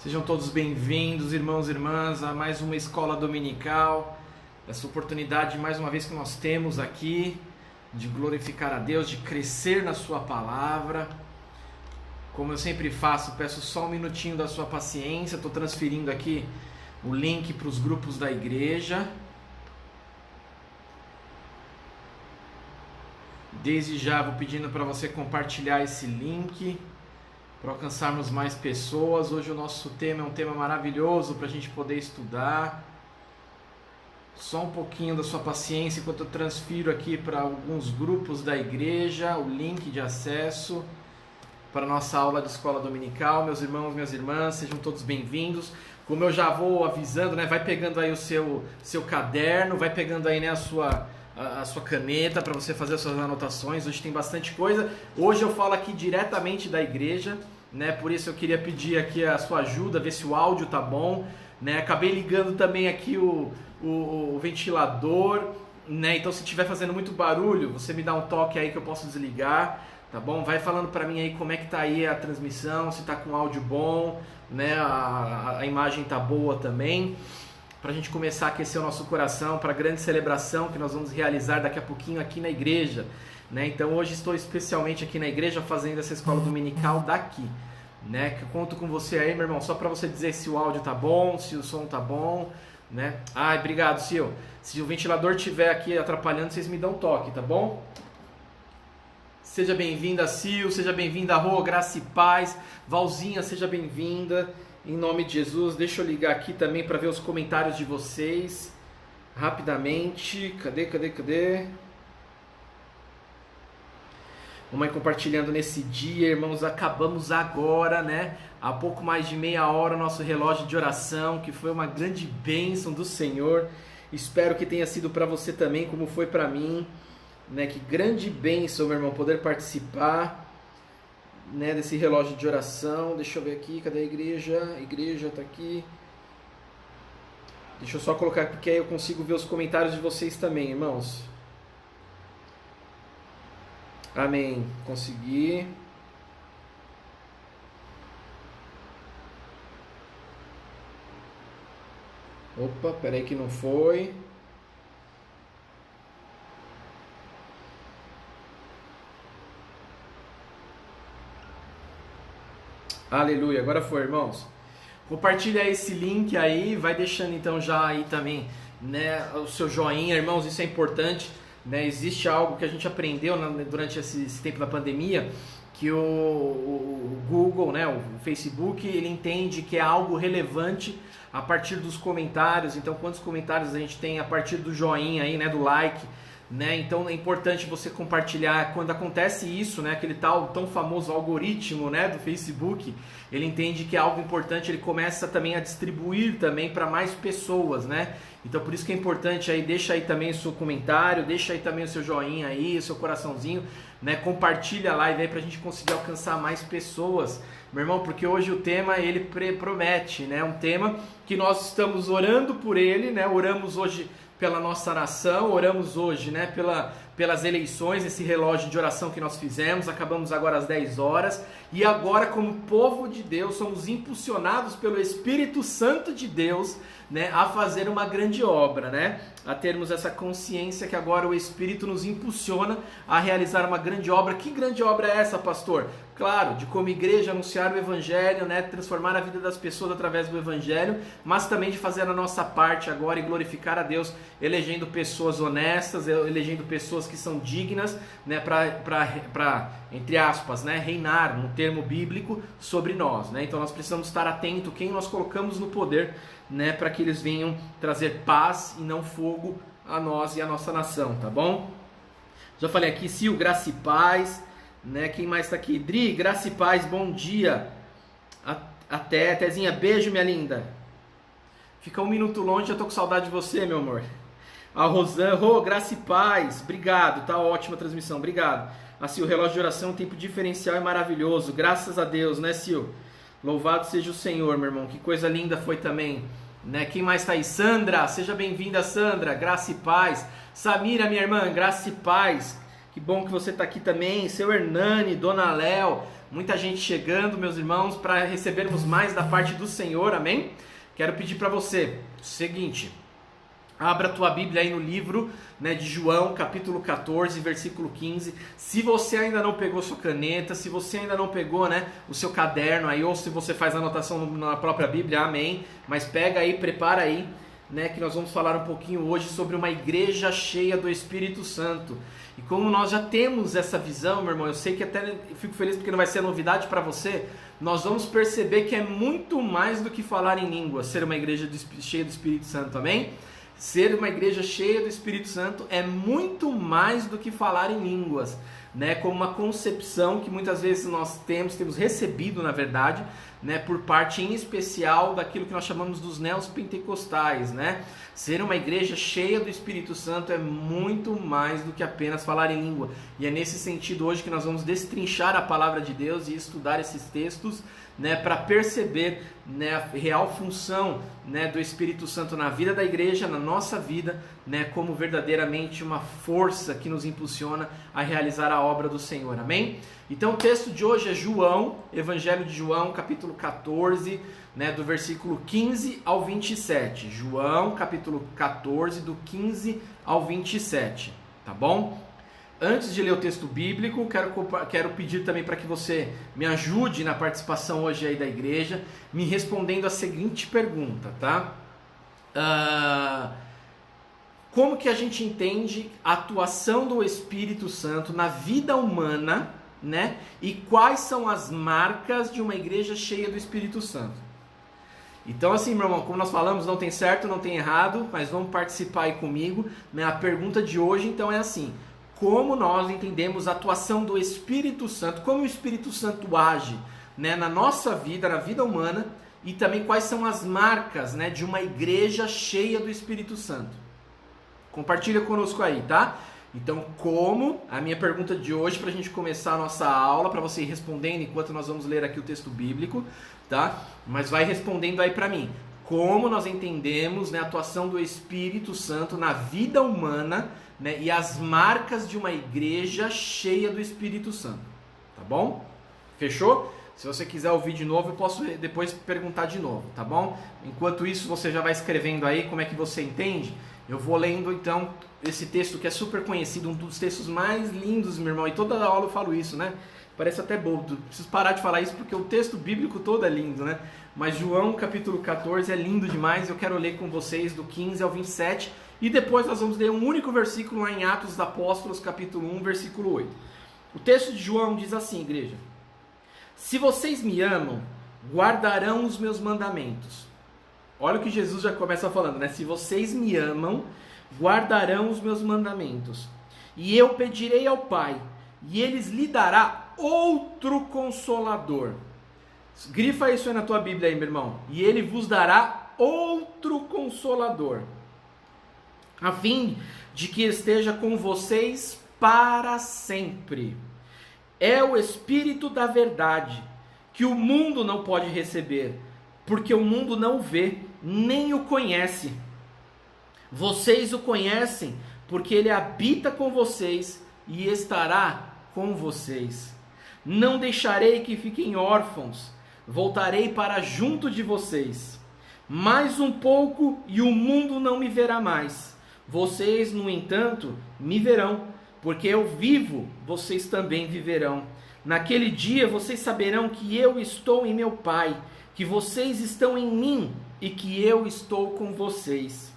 Sejam todos bem-vindos, irmãos e irmãs, a mais uma escola dominical. Essa oportunidade, mais uma vez, que nós temos aqui de glorificar a Deus, de crescer na sua palavra. Como eu sempre faço, peço só um minutinho da sua paciência. Estou transferindo aqui o link para os grupos da igreja. Desde já vou pedindo para você compartilhar esse link para alcançarmos mais pessoas. Hoje o nosso tema é um tema maravilhoso para a gente poder estudar. Só um pouquinho da sua paciência enquanto eu transfiro aqui para alguns grupos da igreja o link de acesso para a nossa aula de escola dominical. Meus irmãos, minhas irmãs, sejam todos bem-vindos. Como eu já vou avisando, né, vai pegando aí o seu caderno, vai pegando aí, né, a sua caneta para você fazer as suas anotações. Hoje tem bastante coisa. Hoje eu falo aqui diretamente da igreja, né? Por isso eu queria pedir aqui a sua ajuda, ver se o áudio tá bom, né? Acabei ligando também aqui o ventilador, né? Então se estiver fazendo muito barulho, você me dá um toque aí que eu posso desligar, tá bom? Vai falando para mim aí como é que tá aí a transmissão, se tá com áudio bom, né? A imagem tá boa também, para a gente começar a aquecer o nosso coração para a grande celebração que nós vamos realizar daqui a pouquinho aqui na igreja, né? Então hoje estou especialmente aqui na igreja fazendo essa escola dominical daqui, né? Que eu conto com você aí, meu irmão, só para você dizer se o áudio tá bom, se o som tá bom, né? Ai, obrigado, Sil. Se o ventilador estiver aqui atrapalhando, vocês me dão um toque, tá bom? Seja bem-vinda, Sil, seja bem-vinda, Rô, graça e paz. Valzinha, seja bem-vinda. Em nome de Jesus, deixa eu ligar aqui também para ver os comentários de vocês rapidamente. Cadê? Vamos aí compartilhando nesse dia, irmãos. Acabamos agora, né? Há pouco mais de meia hora, o nosso relógio de oração, que foi uma grande bênção do Senhor. Espero que tenha sido para você também, como foi para mim, né? Que grande bênção, meu irmão, poder participar, né, desse relógio de oração. Deixa eu ver aqui, cadê a igreja? A igreja tá aqui. Deixa eu só colocar aqui, porque aí eu consigo ver os comentários de vocês também, irmãos. Amém, consegui. Opa, peraí que não foi. Aleluia, agora foi, irmãos. Compartilha esse link aí, vai deixando então já aí também, né, o seu joinha, irmãos, isso é importante, né? Existe algo que a gente aprendeu durante esse tempo da pandemia, que o Google, né, o Facebook, ele entende que é algo relevante a partir dos comentários. Então, quantos comentários a gente tem a partir do joinha aí, né, do like, né? Então é importante você compartilhar. Quando acontece isso, né, aquele tão famoso algoritmo, né, do Facebook, ele entende que é algo importante, ele começa também a distribuir também para mais pessoas, né? Então por isso que é importante aí, deixa aí também o seu comentário, deixa aí também o seu joinha aí, o seu coraçãozinho, né? Compartilha a live aí para a gente conseguir alcançar mais pessoas, meu irmão, porque hoje o tema ele promete, né? Um tema que nós estamos orando por ele, né? Oramos hoje pela nossa nação, oramos hoje, né, pelas eleições, esse relógio de oração que nós fizemos, acabamos agora às 10 horas, e agora como povo de Deus, somos impulsionados pelo Espírito Santo de Deus, né, a fazer uma grande obra, né, a termos essa consciência que agora o Espírito nos impulsiona a realizar uma grande obra. Que grande obra é essa, pastor? Claro, de como igreja anunciar o Evangelho, né, transformar a vida das pessoas através do Evangelho, mas também de fazer a nossa parte agora e glorificar a Deus, elegendo pessoas honestas, elegendo pessoas que são dignas, né, para entre aspas, né, reinar, no termo bíblico, sobre nós, né? Então nós precisamos estar atentos quem nós colocamos no poder, né, para que eles venham trazer paz e não fogo a nós e a nossa nação, tá bom? Já falei aqui, Sil, graça e paz, né? Quem mais está aqui? Dri, graça e paz, bom dia. Até, Tezinha, beijo, minha linda. Fica um minuto longe, eu tô com saudade de você, meu amor. A Rosana, graça e paz, obrigado, tá ótima a transmissão, obrigado. A Sil, o relógio de oração é um tempo diferencial e maravilhoso, graças a Deus, né, Sil? Louvado seja o Senhor, meu irmão, que coisa linda foi também, né? Quem mais está aí? Sandra, seja bem-vinda, Sandra, graça e paz. Samira, minha irmã, graça e paz. Que bom que você está aqui também. Seu Hernani, Dona Léo, muita gente chegando, meus irmãos, para recebermos mais da parte do Senhor, amém? Quero pedir para você o seguinte: abra a tua Bíblia aí no livro, né, de João, capítulo 14, versículo 15. Se você ainda não pegou sua caneta, se você ainda não pegou, né, o seu caderno aí, ou se você faz a anotação na própria Bíblia, amém. Mas pega aí, prepara aí, né, que nós vamos falar um pouquinho hoje sobre uma igreja cheia do Espírito Santo. E como nós já temos essa visão, meu irmão, eu sei que até fico feliz porque não vai ser novidade para você, nós vamos perceber que é muito mais do que falar em língua, ser uma igreja cheia do Espírito Santo, amém? Ser uma igreja cheia do Espírito Santo é muito mais do que falar em línguas, né? Como uma concepção que muitas vezes nós temos recebido, na verdade, né? Por parte em especial daquilo que nós chamamos dos neopentecostais, né? Ser uma igreja cheia do Espírito Santo é muito mais do que apenas falar em língua. E é nesse sentido hoje que nós vamos destrinchar a palavra de Deus e estudar esses textos, né, para perceber, né, a real função, né, do Espírito Santo na vida da igreja, na nossa vida, né, como verdadeiramente uma força que nos impulsiona a realizar a obra do Senhor, amém? Então o texto de hoje é João, Evangelho de João, capítulo 14, né, do versículo 15 ao 27. João, capítulo 14, do 15 ao 27, tá bom? Antes de ler o texto bíblico, quero pedir também para que você me ajude na participação hoje aí da igreja, me respondendo a seguinte pergunta, tá? Como que a gente entende a atuação do Espírito Santo na vida humana, né? E quais são as marcas de uma igreja cheia do Espírito Santo? Então assim, meu irmão, como nós falamos, não tem certo, não tem errado, mas vamos participar aí comigo, né? A pergunta de hoje então é assim: como nós entendemos a atuação do Espírito Santo, como o Espírito Santo age, né, na nossa vida, na vida humana, e também quais são as marcas, né, de uma igreja cheia do Espírito Santo. Compartilha conosco aí, tá? Então, como, a minha pergunta de hoje, para a gente começar a nossa aula, para você ir respondendo enquanto nós vamos ler aqui o texto bíblico, tá? Mas vai respondendo aí para mim. Como nós entendemos, né, a atuação do Espírito Santo na vida humana, né, e as marcas de uma igreja cheia do Espírito Santo, tá bom? Fechou? Se você quiser ouvir de novo, eu posso depois perguntar de novo, tá bom? Enquanto isso, você já vai escrevendo aí como é que você entende. Eu vou lendo então esse texto que é super conhecido, um dos textos mais lindos, meu irmão, e toda aula eu falo isso, né? Parece até bobo, preciso parar de falar isso porque o texto bíblico todo é lindo, né? Mas João capítulo 14 é lindo demais, eu quero ler com vocês do 15 ao 27, e depois nós vamos ler um único versículo lá em Atos dos Apóstolos, capítulo 1, versículo 8. O texto de João diz assim, igreja: se vocês me amam, guardarão os meus mandamentos. Olha o que Jesus já começa falando, né? Se vocês me amam, guardarão os meus mandamentos. E eu pedirei ao Pai, e eles lhe dará outro Consolador. Grifa isso aí na tua Bíblia aí, meu irmão. E ele vos dará outro Consolador, a fim de que esteja com vocês para sempre. É o Espírito da verdade, que o mundo não pode receber, porque o mundo não o vê, nem o conhece. Vocês o conhecem, porque ele habita com vocês e estará com vocês. Não deixarei que fiquem órfãos, voltarei para junto de vocês. Mais um pouco e o mundo não me verá mais. Vocês, no entanto, me verão, porque eu vivo, vocês também viverão. Naquele dia vocês saberão que eu estou em meu Pai, que vocês estão em mim e que eu estou com vocês.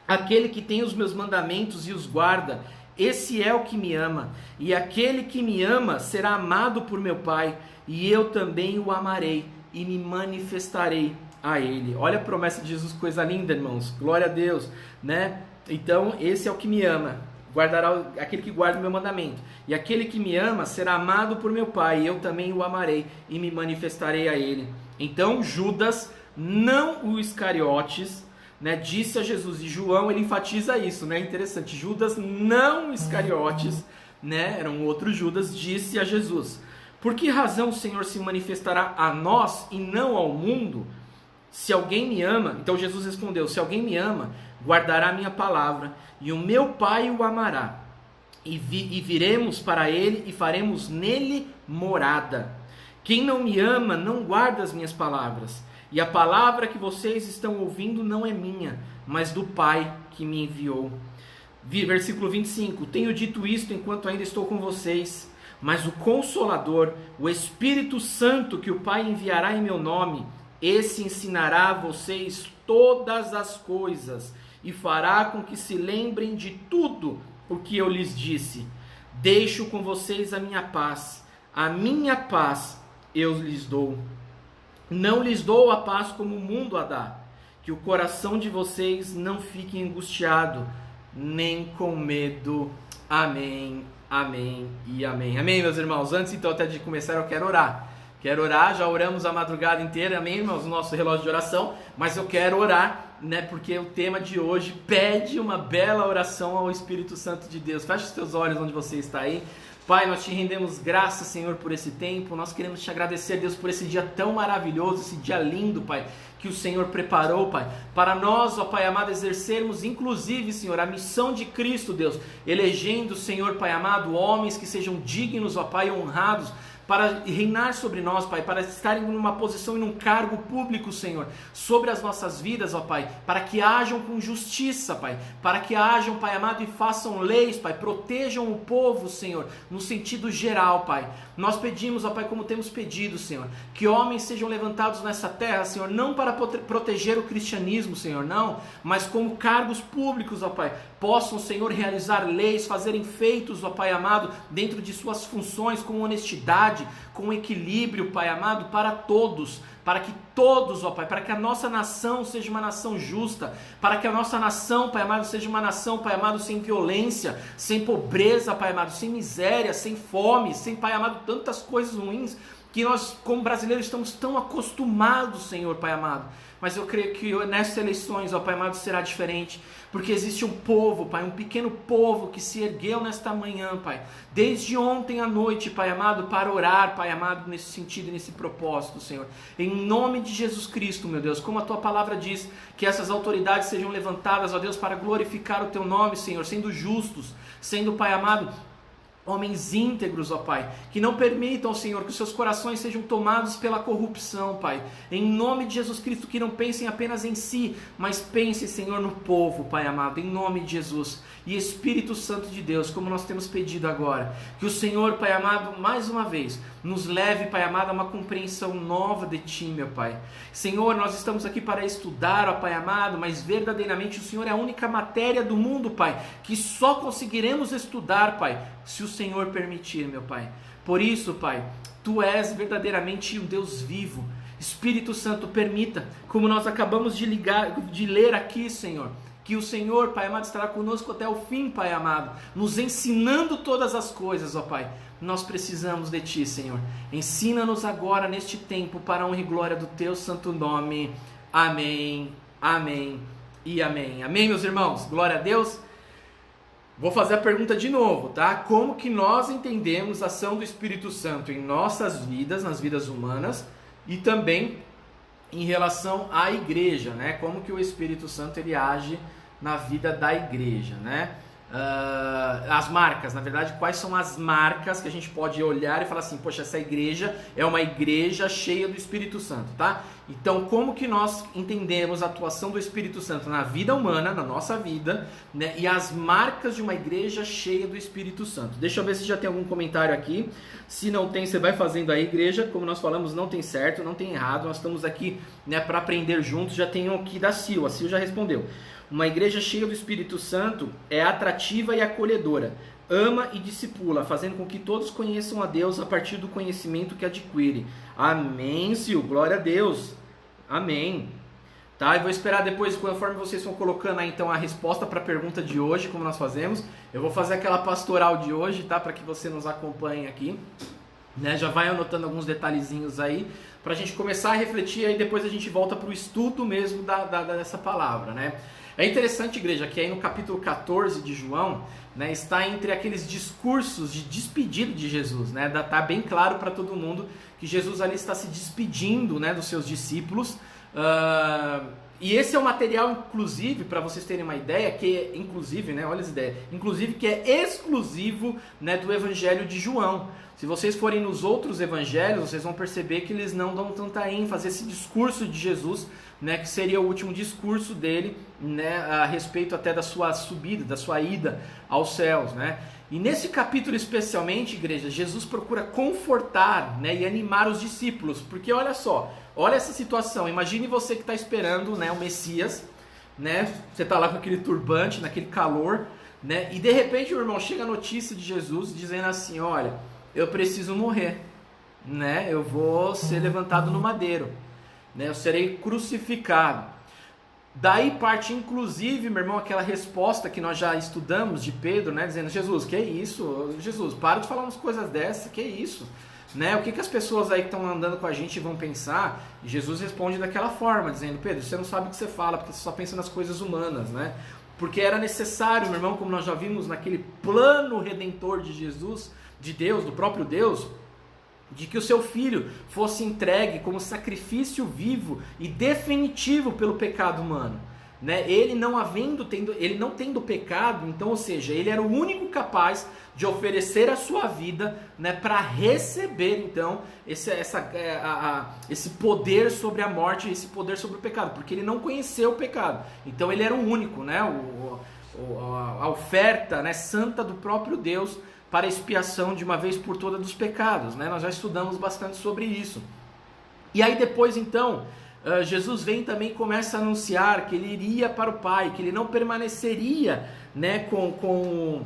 Aquele que tem os meus mandamentos e os guarda, esse é o que me ama. E aquele que me ama será amado por meu Pai, e eu também o amarei e me manifestarei a ele. Olha a promessa de Jesus, coisa linda, irmãos. Glória a Deus, né? Então, esse é o que me ama. Guardará aquele que guarda o meu mandamento. E aquele que me ama será amado por meu Pai, e eu também o amarei e me manifestarei a ele. Então, Judas, não o Iscariotes, né, disse a Jesus, e João ele enfatiza isso, né? Interessante. Judas, não Iscariotes, né, era um outro Judas, disse a Jesus: por que razão o Senhor se manifestará a nós e não ao mundo? Se alguém me ama, então Jesus respondeu: se alguém me ama, guardará a minha palavra, e o meu Pai o amará, e viremos para ele e faremos nele morada. Quem não me ama não guarda as minhas palavras, e a palavra que vocês estão ouvindo não é minha, mas do Pai que me enviou. Versículo 25: tenho dito isto enquanto ainda estou com vocês, mas o Consolador, o Espírito Santo que o Pai enviará em meu nome, esse ensinará a vocês todas as coisas e fará com que se lembrem de tudo o que eu lhes disse. Deixo com vocês a minha paz eu lhes dou. Não lhes dou a paz como o mundo a dá. Que o coração de vocês não fique angustiado, nem com medo. Amém, amém e amém. Amém, meus irmãos. Antes então até de começar eu quero orar. Já oramos a madrugada inteira, amém, irmãos, no nosso relógio de oração, mas eu quero orar, né, porque o tema de hoje pede uma bela oração ao Espírito Santo de Deus. Feche os teus olhos onde você está aí. Pai, nós te rendemos graças, Senhor, por esse tempo. Nós queremos te agradecer, Deus, por esse dia tão maravilhoso, esse dia lindo, Pai, que o Senhor preparou, Pai, para nós, ó Pai amado, exercermos, inclusive, Senhor, a missão de Cristo, Deus, elegendo, Senhor, Pai amado, homens que sejam dignos, ó Pai, honrados, para reinar sobre nós, Pai, para estarem numa posição e num cargo público, Senhor, sobre as nossas vidas, ó Pai, para que hajam com justiça, Pai, para que hajam, Pai amado, e façam leis, Pai, protejam o povo, Senhor, no sentido geral, Pai. Nós pedimos, ó Pai, como temos pedido, Senhor, que homens sejam levantados nessa terra, Senhor, não para proteger o cristianismo, Senhor, não, mas como cargos públicos, ó Pai, possam, Senhor, realizar leis, fazerem feitos, ó Pai amado, dentro de suas funções, com honestidade, com equilíbrio, Pai amado, para todos, para que todos, ó Pai, para que a nossa nação seja uma nação justa, para que a nossa nação, Pai amado, seja uma nação, Pai amado, sem violência, sem pobreza, Pai amado, sem miséria, sem fome, sem, Pai amado, tantas coisas ruins que nós, como brasileiros, estamos tão acostumados, Senhor, Pai amado. Mas eu creio que nessas eleições, ó Pai amado, será diferente, porque existe um povo, Pai, um pequeno povo que se ergueu nesta manhã, Pai, desde ontem à noite, Pai amado, para orar, Pai amado, nesse sentido e nesse propósito, Senhor. Em nome de Jesus Cristo, meu Deus, como a Tua palavra diz, que essas autoridades sejam levantadas, ó Deus, para glorificar o Teu nome, Senhor, sendo justos, sendo, Pai amado, homens íntegros, ó Pai, que não permitam, Senhor, que os seus corações sejam tomados pela corrupção, Pai, em nome de Jesus Cristo, que não pensem apenas em si, mas pensem, Senhor, no povo, Pai amado, em nome de Jesus. E Espírito Santo de Deus, como nós temos pedido agora, que o Senhor, Pai amado, mais uma vez, nos leve, Pai amado, a uma compreensão nova de Ti, meu Pai. Senhor, nós estamos aqui para estudar, ó Pai amado, mas verdadeiramente o Senhor é a única matéria do mundo, Pai, que só conseguiremos estudar, Pai, se o Senhor permitir, meu Pai. Por isso, Pai, Tu és verdadeiramente um Deus vivo. Espírito Santo, permita, como nós acabamos de ler aqui, Senhor, que o Senhor, Pai amado, estará conosco até o fim, Pai amado, nos ensinando todas as coisas, ó Pai. Nós precisamos de Ti, Senhor. Ensina-nos agora, neste tempo, para a honra e glória do Teu santo nome. Amém, amém e amém. Amém, meus irmãos? Glória a Deus. Vou fazer a pergunta de novo, tá? Como que nós entendemos a ação do Espírito Santo em nossas vidas, nas vidas humanas, e também em relação à igreja, né? Como que o Espírito Santo ele age na vida da igreja, né? As marcas, na verdade, quais são as marcas que a gente pode olhar e falar assim, poxa, essa igreja é uma igreja cheia do Espírito Santo, tá? Então, como que nós entendemos a atuação do Espírito Santo na vida humana, na nossa vida, né? E as marcas de uma igreja cheia do Espírito Santo. Deixa eu ver se já tem algum comentário aqui. Se não tem, você vai fazendo aí, igreja. Como nós falamos, não tem certo, não tem errado. Nós estamos aqui, né, para aprender juntos. Já tem um aqui da Sil. A Sil já respondeu. Uma igreja cheia do Espírito Santo é atrativa e acolhedora, ama e discipula, fazendo com que todos conheçam a Deus a partir do conhecimento que adquire. Amém, Sil, glória a Deus, amém. Tá, eu vou esperar depois, conforme vocês vão colocando aí então a resposta para a pergunta de hoje, como nós fazemos, eu vou fazer aquela pastoral de hoje, tá, para que você nos acompanhe aqui, né, já vai anotando alguns detalhezinhos aí, para a gente começar a refletir, aí depois a gente volta para o estudo mesmo dessa palavra, né. É interessante, igreja, que aí no capítulo 14 de João, né, está entre aqueles discursos de despedida de Jesus, né, está bem claro para todo mundo que Jesus ali está se despedindo, né, dos seus discípulos, E esse é o material, inclusive, para vocês terem uma ideia, que é, inclusive, né, olha as ideias, inclusive que é exclusivo, né, do Evangelho de João. Se vocês forem nos outros evangelhos, vocês vão perceber que eles não dão tanta ênfase a esse discurso de Jesus, né, que seria o último discurso dele, né, a respeito até da sua subida, da sua ida aos céus, né? E nesse capítulo especialmente, igreja, Jesus procura confortar, né, e animar os discípulos, porque olha só, olha essa situação, imagine você que está esperando, né, o Messias, né, você está lá com aquele turbante, naquele calor, né, e de repente, meu irmão, chega a notícia de Jesus dizendo assim, olha, eu preciso morrer, né, eu vou ser levantado no madeiro, né, eu serei crucificado. Daí parte, inclusive, meu irmão, aquela resposta que nós já estudamos de Pedro, né, dizendo, Jesus, que é isso? Jesus, para de falar umas coisas dessas, que é isso? Né, o que as pessoas aí que estão andando com a gente vão pensar? E Jesus responde daquela forma, dizendo, Pedro, você não sabe o que você fala, porque você só pensa nas coisas humanas, né? Porque era necessário, meu irmão, como nós já vimos naquele plano redentor de Jesus, de Deus, do próprio Deus, de que o seu filho fosse entregue como sacrifício vivo e definitivo pelo pecado humano, né? Ele não tendo pecado, então, ou seja, ele era o único capaz de oferecer a sua vida, né, para receber então esse poder sobre a morte, esse poder sobre o pecado, porque ele não conheceu o pecado. Então ele era o único, né, a oferta, né, santa do próprio Deus para a expiação de uma vez por todas dos pecados, né? Nós já estudamos bastante sobre isso. E aí depois então, Jesus vem também e começa a anunciar que ele iria para o Pai, que ele não permaneceria, né, com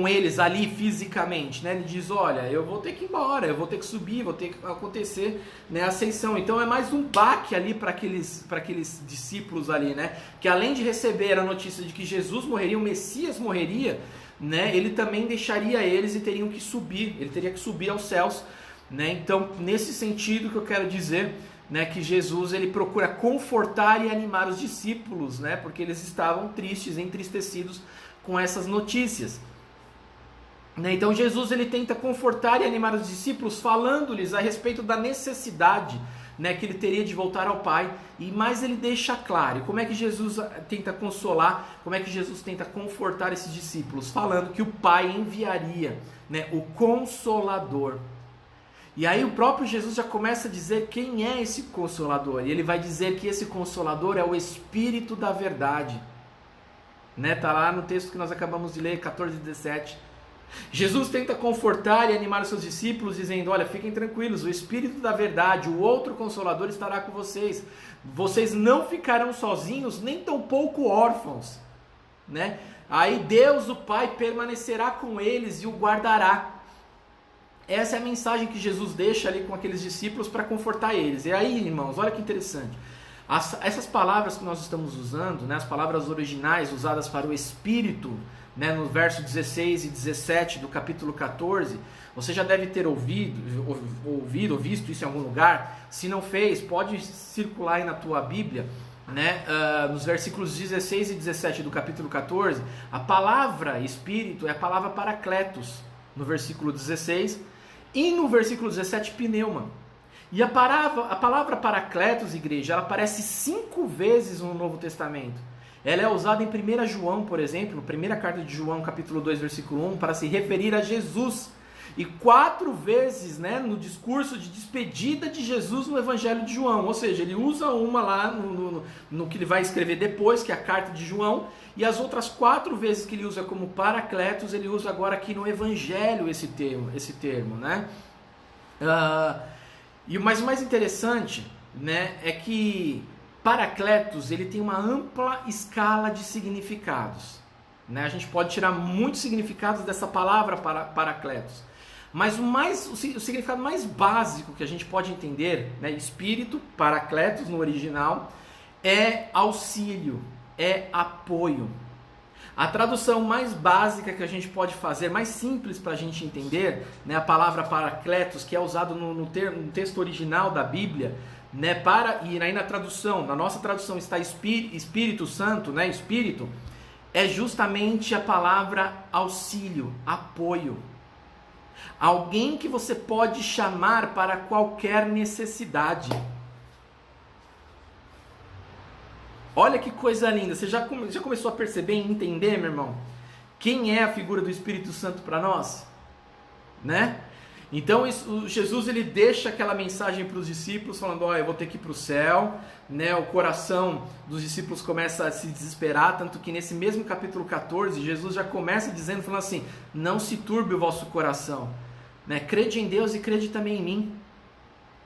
eles ali fisicamente, né? Ele diz, olha, eu vou ter que ir embora, eu vou ter que subir, vou ter que acontecer, né, a ascensão. Então é mais um baque ali para aqueles discípulos ali, né? Que além de receber a notícia de que Jesus morreria, o Messias morreria, né, ele também deixaria eles e teriam que subir, ele teria que subir aos céus, né? Então, nesse sentido que eu quero dizer, né, que Jesus ele procura confortar e animar os discípulos, né, porque eles estavam tristes, entristecidos com essas notícias, né? Então Jesus ele tenta confortar e animar os discípulos, falando-lhes a respeito da necessidade, né, que ele teria de voltar ao Pai, e mais ele deixa claro. E como é que Jesus tenta consolar, como é que Jesus tenta confortar esses discípulos? Falando que o Pai enviaria, né, o Consolador. E aí o próprio Jesus já começa a dizer quem é esse Consolador, e ele vai dizer que esse Consolador é o Espírito da Verdade, né? Tá lá no texto que nós acabamos de ler, 14:17. Jesus tenta confortar e animar os seus discípulos, dizendo, olha, fiquem tranquilos, o Espírito da Verdade, o outro Consolador estará com vocês. Vocês não ficarão sozinhos, nem tampouco órfãos, né? Aí Deus, o Pai, permanecerá com eles e o guardará. Essa é a mensagem que Jesus deixa ali com aqueles discípulos para confortar eles. E aí, irmãos, olha que interessante. Essas palavras que nós estamos usando, né, as palavras originais usadas para o Espírito, né, no verso 16 e 17 do capítulo 14, você já deve ter ouvido ou visto isso em algum lugar. Se não fez, pode circular aí na tua Bíblia, né, nos versículos 16 e 17 do capítulo 14, a palavra Espírito é a palavra Paracletos, no versículo 16, e no versículo 17, pneuma. E a palavra Paracletos, igreja, ela aparece 5 vezes no Novo Testamento. Ela é usada em 1 João, por exemplo, primeira carta de João, capítulo 2, versículo 1, para se referir a Jesus. E 4 vezes, né, no discurso de despedida de Jesus no Evangelho de João. Ou seja, ele usa uma lá no que ele vai escrever depois, que é a carta de João. E as outras 4 vezes que ele usa como Paracletos, ele usa agora aqui no Evangelho esse termo, né? Mas o mais interessante, né, é que Paracletos ele tem uma ampla escala de significados, né? A gente pode tirar muitos significados dessa palavra Paracletos, mas o significado mais básico que a gente pode entender, né, Espírito, Paracletos no original, é auxílio, é apoio. A tradução mais básica que a gente pode fazer, mais simples para a gente entender, né, a palavra Paracletos, que é usado no texto original da Bíblia, né, e aí na nossa tradução está Espírito Santo, né, Espírito, é justamente a palavra auxílio, apoio. Alguém que você pode chamar para qualquer necessidade. Olha que coisa linda. Você já começou a perceber e entender, meu irmão, quem é a figura do Espírito Santo para nós? Né? Então Jesus ele deixa aquela mensagem para os discípulos falando, eu vou ter que ir para o céu, né? O coração dos discípulos começa a se desesperar, tanto que nesse mesmo capítulo 14 Jesus já começa dizendo, falando assim, não se turbe o vosso coração, né? Crede em Deus e crede também em mim,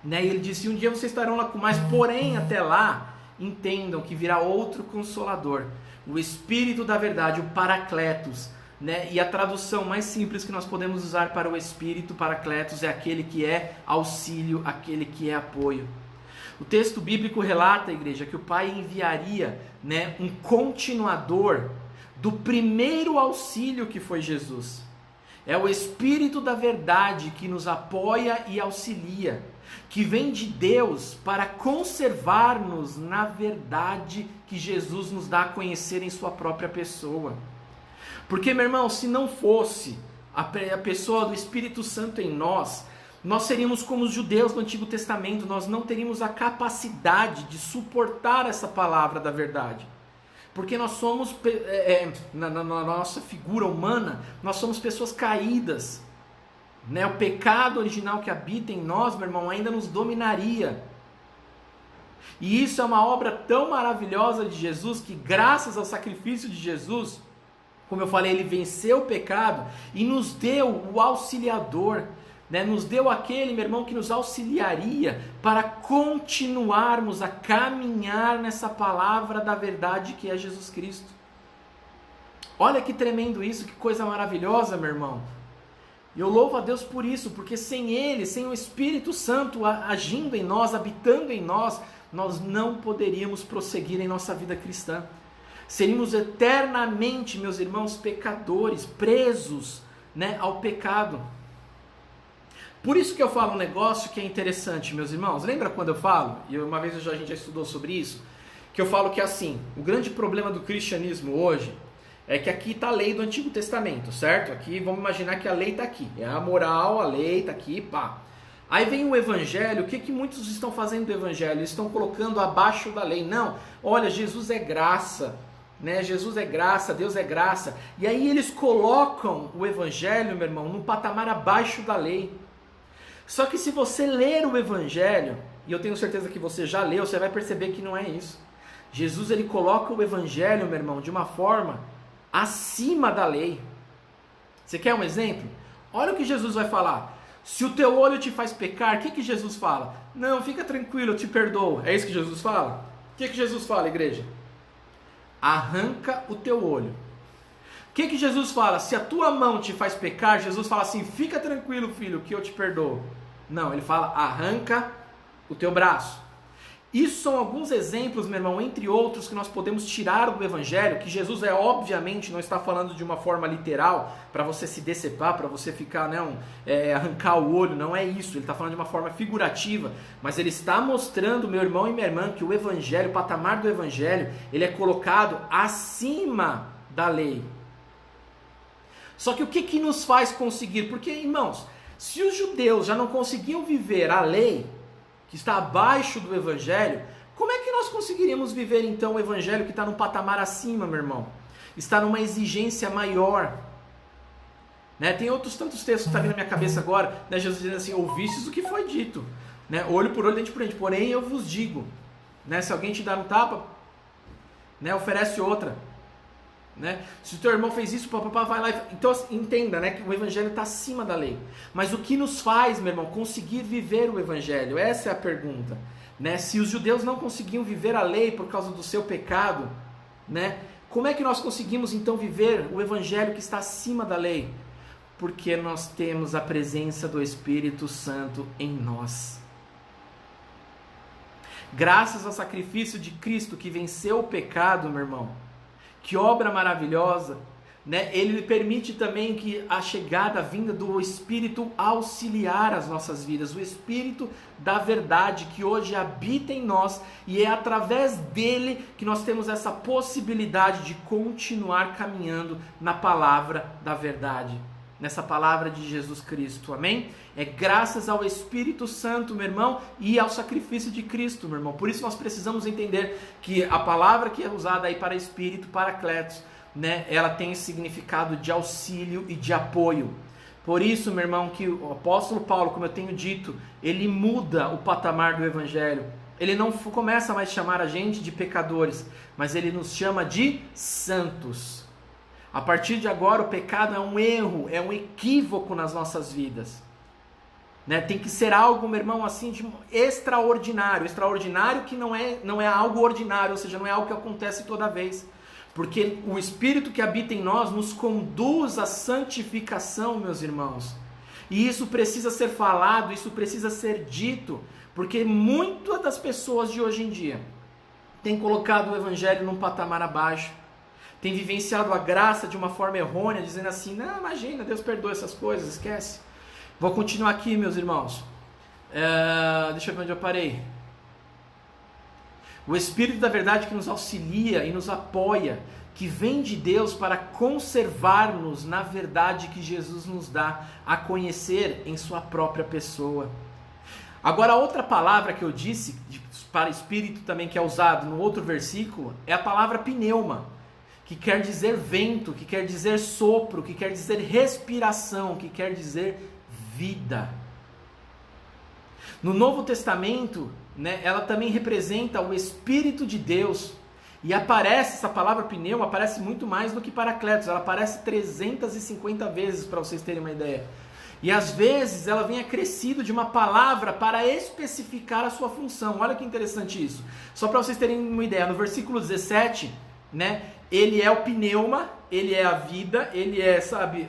né? E ele disse, um dia vocês estarão lá com mais, porém até lá entendam que virá outro Consolador, o Espírito da verdade, o Paracletos, né? E a tradução mais simples que nós podemos usar para o Espírito Paracletos é aquele que é auxílio, aquele que é apoio. O texto bíblico relata, igreja, que o Pai enviaria, né, um continuador do primeiro auxílio que foi Jesus. É o Espírito da verdade que nos apoia e auxilia, que vem de Deus para conservar-nos na verdade que Jesus nos dá a conhecer em sua própria pessoa. Porque, meu irmão, se não fosse a pessoa do Espírito Santo em nós, nós seríamos como os judeus do Antigo Testamento, nós não teríamos a capacidade de suportar essa palavra da verdade. Porque nós somos, na nossa figura humana, nós somos pessoas caídas, né? O pecado original que habita em nós, meu irmão, ainda nos dominaria. E isso é uma obra tão maravilhosa de Jesus, que graças ao sacrifício de Jesus, como eu falei, ele venceu o pecado e nos deu o auxiliador, né? Nos deu aquele, meu irmão, que nos auxiliaria para continuarmos a caminhar nessa palavra da verdade que é Jesus Cristo. Olha que tremendo isso, que coisa maravilhosa, meu irmão. E eu louvo a Deus por isso, porque sem Ele, sem o Espírito Santo agindo em nós, habitando em nós, nós não poderíamos prosseguir em nossa vida cristã. Seríamos eternamente, meus irmãos, pecadores, presos, né, ao pecado. Por isso que eu falo um negócio que é interessante, meus irmãos. Lembra quando eu falo, e uma vez a gente já estudou sobre isso, que eu falo que assim, o grande problema do cristianismo hoje é que aqui está a lei do Antigo Testamento, certo? Aqui vamos imaginar que a lei está aqui, é a moral, a lei está aqui, pá. Aí vem o Evangelho, o que muitos estão fazendo do Evangelho? Eles estão colocando abaixo da lei. Não, olha, Jesus é graça, né? Jesus é graça, Deus é graça. E aí eles colocam o Evangelho, meu irmão, num patamar abaixo da lei. Só que se você ler o Evangelho, e eu tenho certeza que você já leu, você vai perceber que não é isso. Jesus ele coloca o Evangelho, meu irmão, de uma forma acima da lei. Você quer um exemplo? Olha o que Jesus vai falar. Se o teu olho te faz pecar, o que Jesus fala? Não, fica tranquilo, eu te perdoo. É isso que Jesus fala? O que Jesus fala, igreja? Arranca o teu olho. O que Jesus fala? Se a tua mão te faz pecar, Jesus fala assim, fica tranquilo, filho, que eu te perdoo. Não, ele fala, arranca o teu braço. Isso são alguns exemplos, meu irmão, entre outros, que nós podemos tirar do Evangelho, que Jesus obviamente não está falando de uma forma literal, para você se decepar, para você ficar, arrancar o olho, não é isso, ele está falando de uma forma figurativa, mas ele está mostrando, meu irmão e minha irmã, que o Evangelho, o patamar do Evangelho, ele é colocado acima da lei. Só que o que nos faz conseguir? Porque, irmãos, se os judeus já não conseguiam viver a lei, que está abaixo do Evangelho, como é que nós conseguiríamos viver então o Evangelho que está num patamar acima, meu irmão? Está numa exigência maior. Né? Tem outros tantos textos que estão vindo na minha cabeça agora, né? Jesus dizendo assim, ouvistes o que foi dito, né? Olho por olho, dente por dente, porém eu vos digo, né? Se alguém te dá um tapa, né? Oferece outra. Né? Se o teu irmão fez isso, papapá, vai lá. Então entenda, né, que o Evangelho está acima da lei. Mas o que nos faz, meu irmão, conseguir viver o Evangelho? Essa é a pergunta, né? Se os judeus não conseguiam viver a lei por causa do seu pecado, né? Como é que nós conseguimos então viver o Evangelho que está acima da lei? Porque nós temos a presença do Espírito Santo em nós. Graças ao sacrifício de Cristo que venceu o pecado, meu irmão, que obra maravilhosa, né? Ele permite também que a chegada, a vinda do Espírito auxiliar as nossas vidas, o Espírito da verdade que hoje habita em nós, e é através dele que nós temos essa possibilidade de continuar caminhando na palavra da verdade, nessa palavra de Jesus Cristo, amém? É graças ao Espírito Santo, meu irmão, e ao sacrifício de Cristo, meu irmão. Por isso nós precisamos entender que a palavra que é usada aí para Espírito, Paracletos, né, ela tem esse significado de auxílio e de apoio. Por isso, meu irmão, que o apóstolo Paulo, como eu tenho dito, ele muda o patamar do Evangelho. Ele não começa mais a chamar a gente de pecadores, mas ele nos chama de santos. A partir de agora, o pecado é um erro, é um equívoco nas nossas vidas. Né? Tem que ser algo, meu irmão, assim, de extraordinário. Extraordinário que não é algo ordinário, ou seja, não é algo que acontece toda vez. Porque o Espírito que habita em nós nos conduz à santificação, meus irmãos. E isso precisa ser falado, isso precisa ser dito, porque muitas das pessoas de hoje em dia têm colocado o Evangelho num patamar abaixo, têm vivenciado a graça de uma forma errônea, dizendo assim, não, imagina, Deus perdoa essas coisas, esquece. Vou continuar aqui, meus irmãos. Deixa eu ver onde eu parei. O Espírito da verdade que nos auxilia e nos apoia, que vem de Deus para conservar-nos na verdade que Jesus nos dá a conhecer em sua própria pessoa. Agora, a outra palavra que eu disse, para Espírito também, que é usado no outro versículo, é a palavra pneuma, que quer dizer vento, que quer dizer sopro, que quer dizer respiração, que quer dizer vida. No Novo Testamento, né, ela também representa o Espírito de Deus. E aparece, essa palavra pneuma aparece muito mais do que Paracletos. Ela aparece 350 vezes, para vocês terem uma ideia. E às vezes ela vem acrescido de uma palavra para especificar a sua função. Olha que interessante isso. Só para vocês terem uma ideia, no versículo 17, né, ele é o pneuma, ele é a vida, ele é, sabe,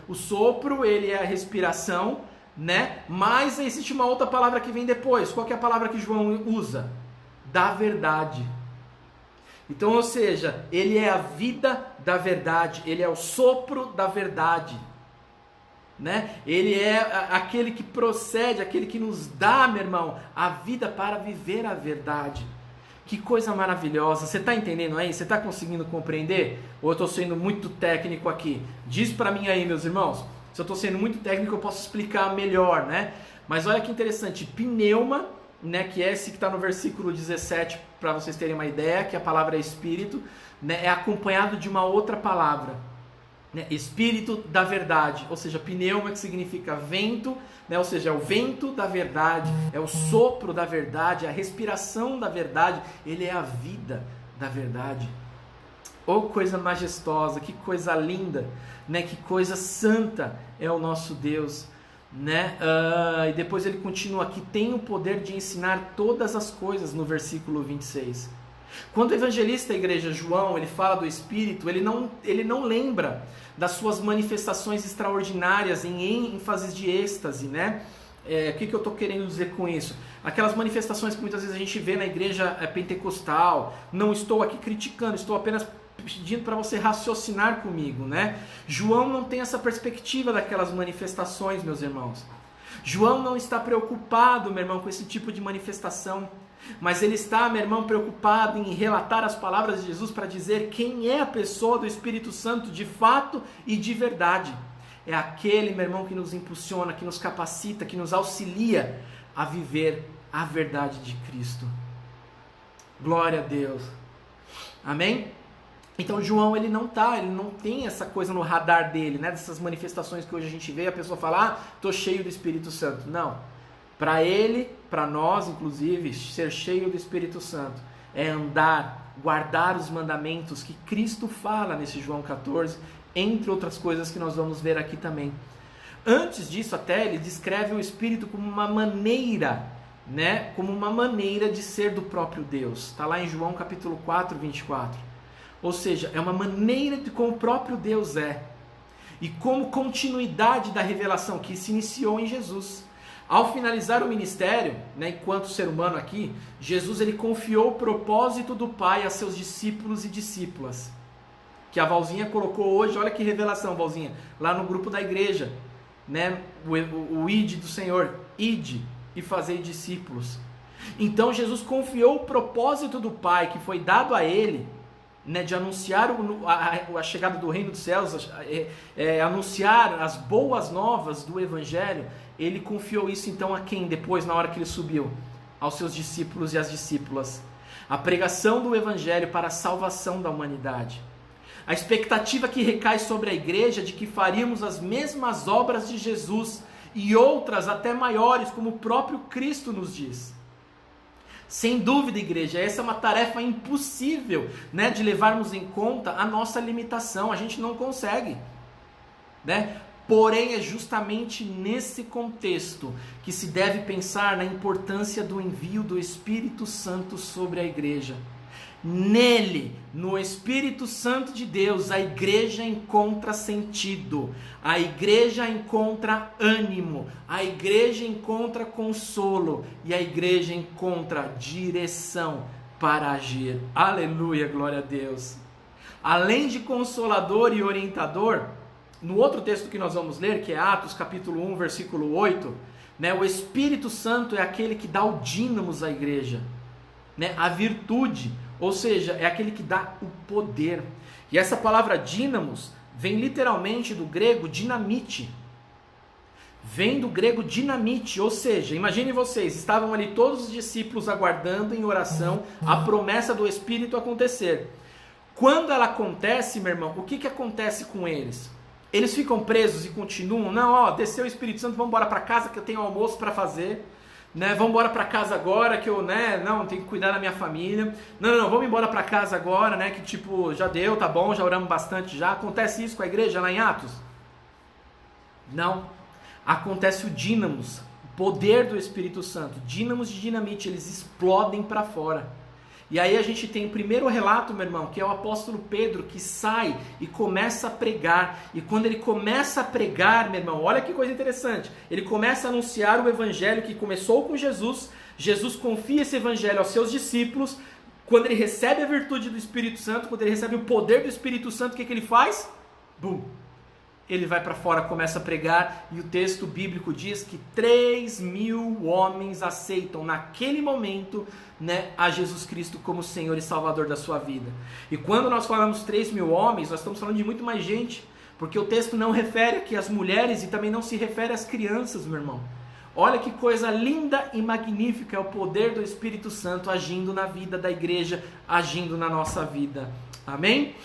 o sopro, ele é a respiração, né? Mas existe uma outra palavra que vem depois. Qual que é a palavra que João usa? Da verdade. Então, ou seja, ele é a vida da verdade, ele é o sopro da verdade, né? Ele é aquele que procede, aquele que nos dá, meu irmão, a vida para viver a verdade. Que coisa maravilhosa. Você está entendendo aí? Você está conseguindo compreender? Ou eu estou sendo muito técnico aqui? Diz para mim aí, meus irmãos. Se eu estou sendo muito técnico, eu posso explicar melhor, né? Mas olha que interessante, pneuma, né, que é esse que está no versículo 17, para vocês terem uma ideia, que a palavra é espírito, né, é acompanhado de uma outra palavra, né, espírito da verdade, ou seja, pneuma, que significa vento, né, ou seja, é o vento da verdade, é o sopro da verdade, é a respiração da verdade, ele é a vida da verdade. Oh, coisa majestosa, que coisa linda, né? Que coisa santa é o nosso Deus, né? E depois ele continua aqui, tem o poder de ensinar todas as coisas, no versículo 26. Quando o evangelista da igreja João, ele fala do Espírito, ele não lembra das suas manifestações extraordinárias em ênfases de êxtase, né? O que eu estou querendo dizer com isso? Aquelas manifestações que muitas vezes a gente vê na igreja pentecostal. Não estou aqui criticando, estou apenas pedindo para você raciocinar comigo, né? João não tem essa perspectiva daquelas manifestações, meus irmãos. João não está preocupado, meu irmão, com esse tipo de manifestação, mas ele está, meu irmão, preocupado em relatar as palavras de Jesus para dizer quem é a pessoa do Espírito Santo de fato e de verdade. É aquele, meu irmão, que nos impulsiona, que nos capacita, que nos auxilia a viver a verdade de Cristo. Glória a Deus. Amém? Então João, ele não tem essa coisa no radar dele, né? Dessas manifestações que hoje a gente vê, a pessoa fala, estou cheio do Espírito Santo. Não. Para ele, para nós, inclusive, ser cheio do Espírito Santo é andar, guardar os mandamentos que Cristo fala nesse João 14, entre outras coisas que nós vamos ver aqui também. Antes disso, até, ele descreve o Espírito como uma maneira, né? Como uma maneira de ser do próprio Deus. Está lá em João capítulo 4, 24. Ou seja, é uma maneira de como o próprio Deus é. E como continuidade da revelação que se iniciou em Jesus. Ao finalizar o ministério, né, enquanto ser humano aqui, Jesus ele confiou o propósito do Pai a seus discípulos e discípulas. Que a Valzinha colocou hoje, olha que revelação, Valzinha, lá no grupo da igreja. Né, o ide do Senhor, ide e fazei discípulos. Então Jesus confiou o propósito do Pai que foi dado a ele, né, de anunciar a chegada do reino dos céus, anunciar as boas novas do evangelho, ele confiou isso então a quem depois, na hora que ele subiu? Aos seus discípulos e às discípulas. A pregação do evangelho para a salvação da humanidade. A expectativa que recai sobre a igreja de que faríamos as mesmas obras de Jesus e outras até maiores, como o próprio Cristo nos diz. Sem dúvida, igreja, essa é uma tarefa impossível, né, de levarmos em conta a nossa limitação. A gente não consegue, né? Porém, é justamente nesse contexto que se deve pensar na importância do envio do Espírito Santo sobre a igreja. Nele, no Espírito Santo de Deus, a igreja encontra sentido, a igreja encontra ânimo, a igreja encontra consolo e a igreja encontra direção para agir. Aleluia, glória a Deus. Além de consolador e orientador, no outro texto que nós vamos ler, que é Atos capítulo 1, versículo 8, né, o Espírito Santo é aquele que dá o dínamos à igreja, né, a virtude, ou seja, é aquele que dá o poder. E essa palavra dínamos vem literalmente do grego dinamite. Vem do grego dinamite, ou seja, imagine vocês, estavam ali todos os discípulos aguardando em oração a promessa do Espírito acontecer. Quando ela acontece, meu irmão, o que acontece com eles? Eles ficam presos e continuam? Não, desceu o Espírito Santo, vamos embora para casa que eu tenho almoço para fazer. Né, vamos embora para casa agora que eu, não, tenho que cuidar da minha família. Não, vamos embora para casa agora, né, que tipo, já deu, tá bom, já oramos bastante já. Acontece isso com a igreja lá em Atos? Não. Acontece o dínamos, o poder do Espírito Santo. Dínamos de dinamite, eles explodem para fora. E aí a gente tem o primeiro relato, meu irmão, que é o apóstolo Pedro, que sai e começa a pregar. E quando ele começa a pregar, meu irmão, olha que coisa interessante. Ele começa a anunciar o evangelho que começou com Jesus. Jesus confia esse evangelho aos seus discípulos. Quando ele recebe a virtude do Espírito Santo, quando ele recebe o poder do Espírito Santo, o que ele faz? Bum! Ele vai para fora, começa a pregar, e o texto bíblico diz que 3.000 homens aceitam naquele momento, né, a Jesus Cristo como Senhor e Salvador da sua vida. E quando nós falamos 3.000 homens, nós estamos falando de muito mais gente, porque o texto não refere aqui às mulheres e também não se refere às crianças, meu irmão. Olha que coisa linda e magnífica é o poder do Espírito Santo agindo na vida da igreja, agindo na nossa vida. Amém?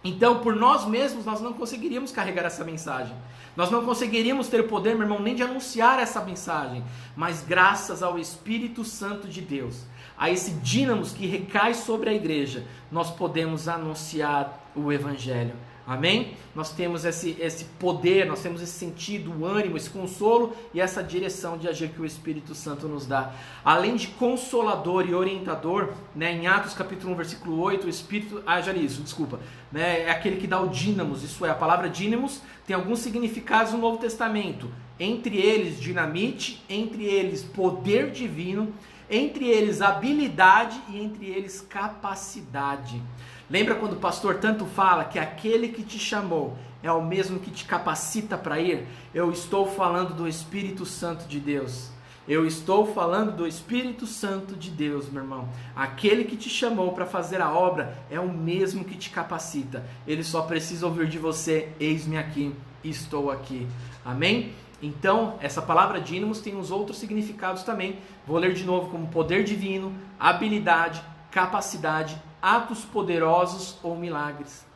Então, por nós mesmos, nós não conseguiríamos carregar essa mensagem. Nós não conseguiríamos ter o poder, meu irmão, nem de anunciar essa mensagem. Mas graças ao Espírito Santo de Deus, a esse dínamos que recai sobre a igreja, nós podemos anunciar o Evangelho. Amém? Nós temos esse poder, nós temos esse sentido, o ânimo, esse consolo e essa direção de agir que o Espírito Santo nos dá. Além de consolador e orientador, né, em Atos capítulo 1, versículo 8, o Espírito... já li isso, desculpa. Né, é aquele que dá o dínamos, isso é, a palavra dínamos tem alguns significados no Novo Testamento. Entre eles, dinamite, entre eles, poder divino, entre eles, habilidade e entre eles, capacidade. Lembra quando o pastor tanto fala que aquele que te chamou é o mesmo que te capacita para ir? Eu estou falando do Espírito Santo de Deus. Eu estou falando do Espírito Santo de Deus, meu irmão. Aquele que te chamou para fazer a obra é o mesmo que te capacita. Ele só precisa ouvir de você: eis-me aqui, estou aqui. Amém? Então, essa palavra dínamos tem uns outros significados também. Vou ler de novo como poder divino, habilidade, capacidade, atos poderosos ou milagres.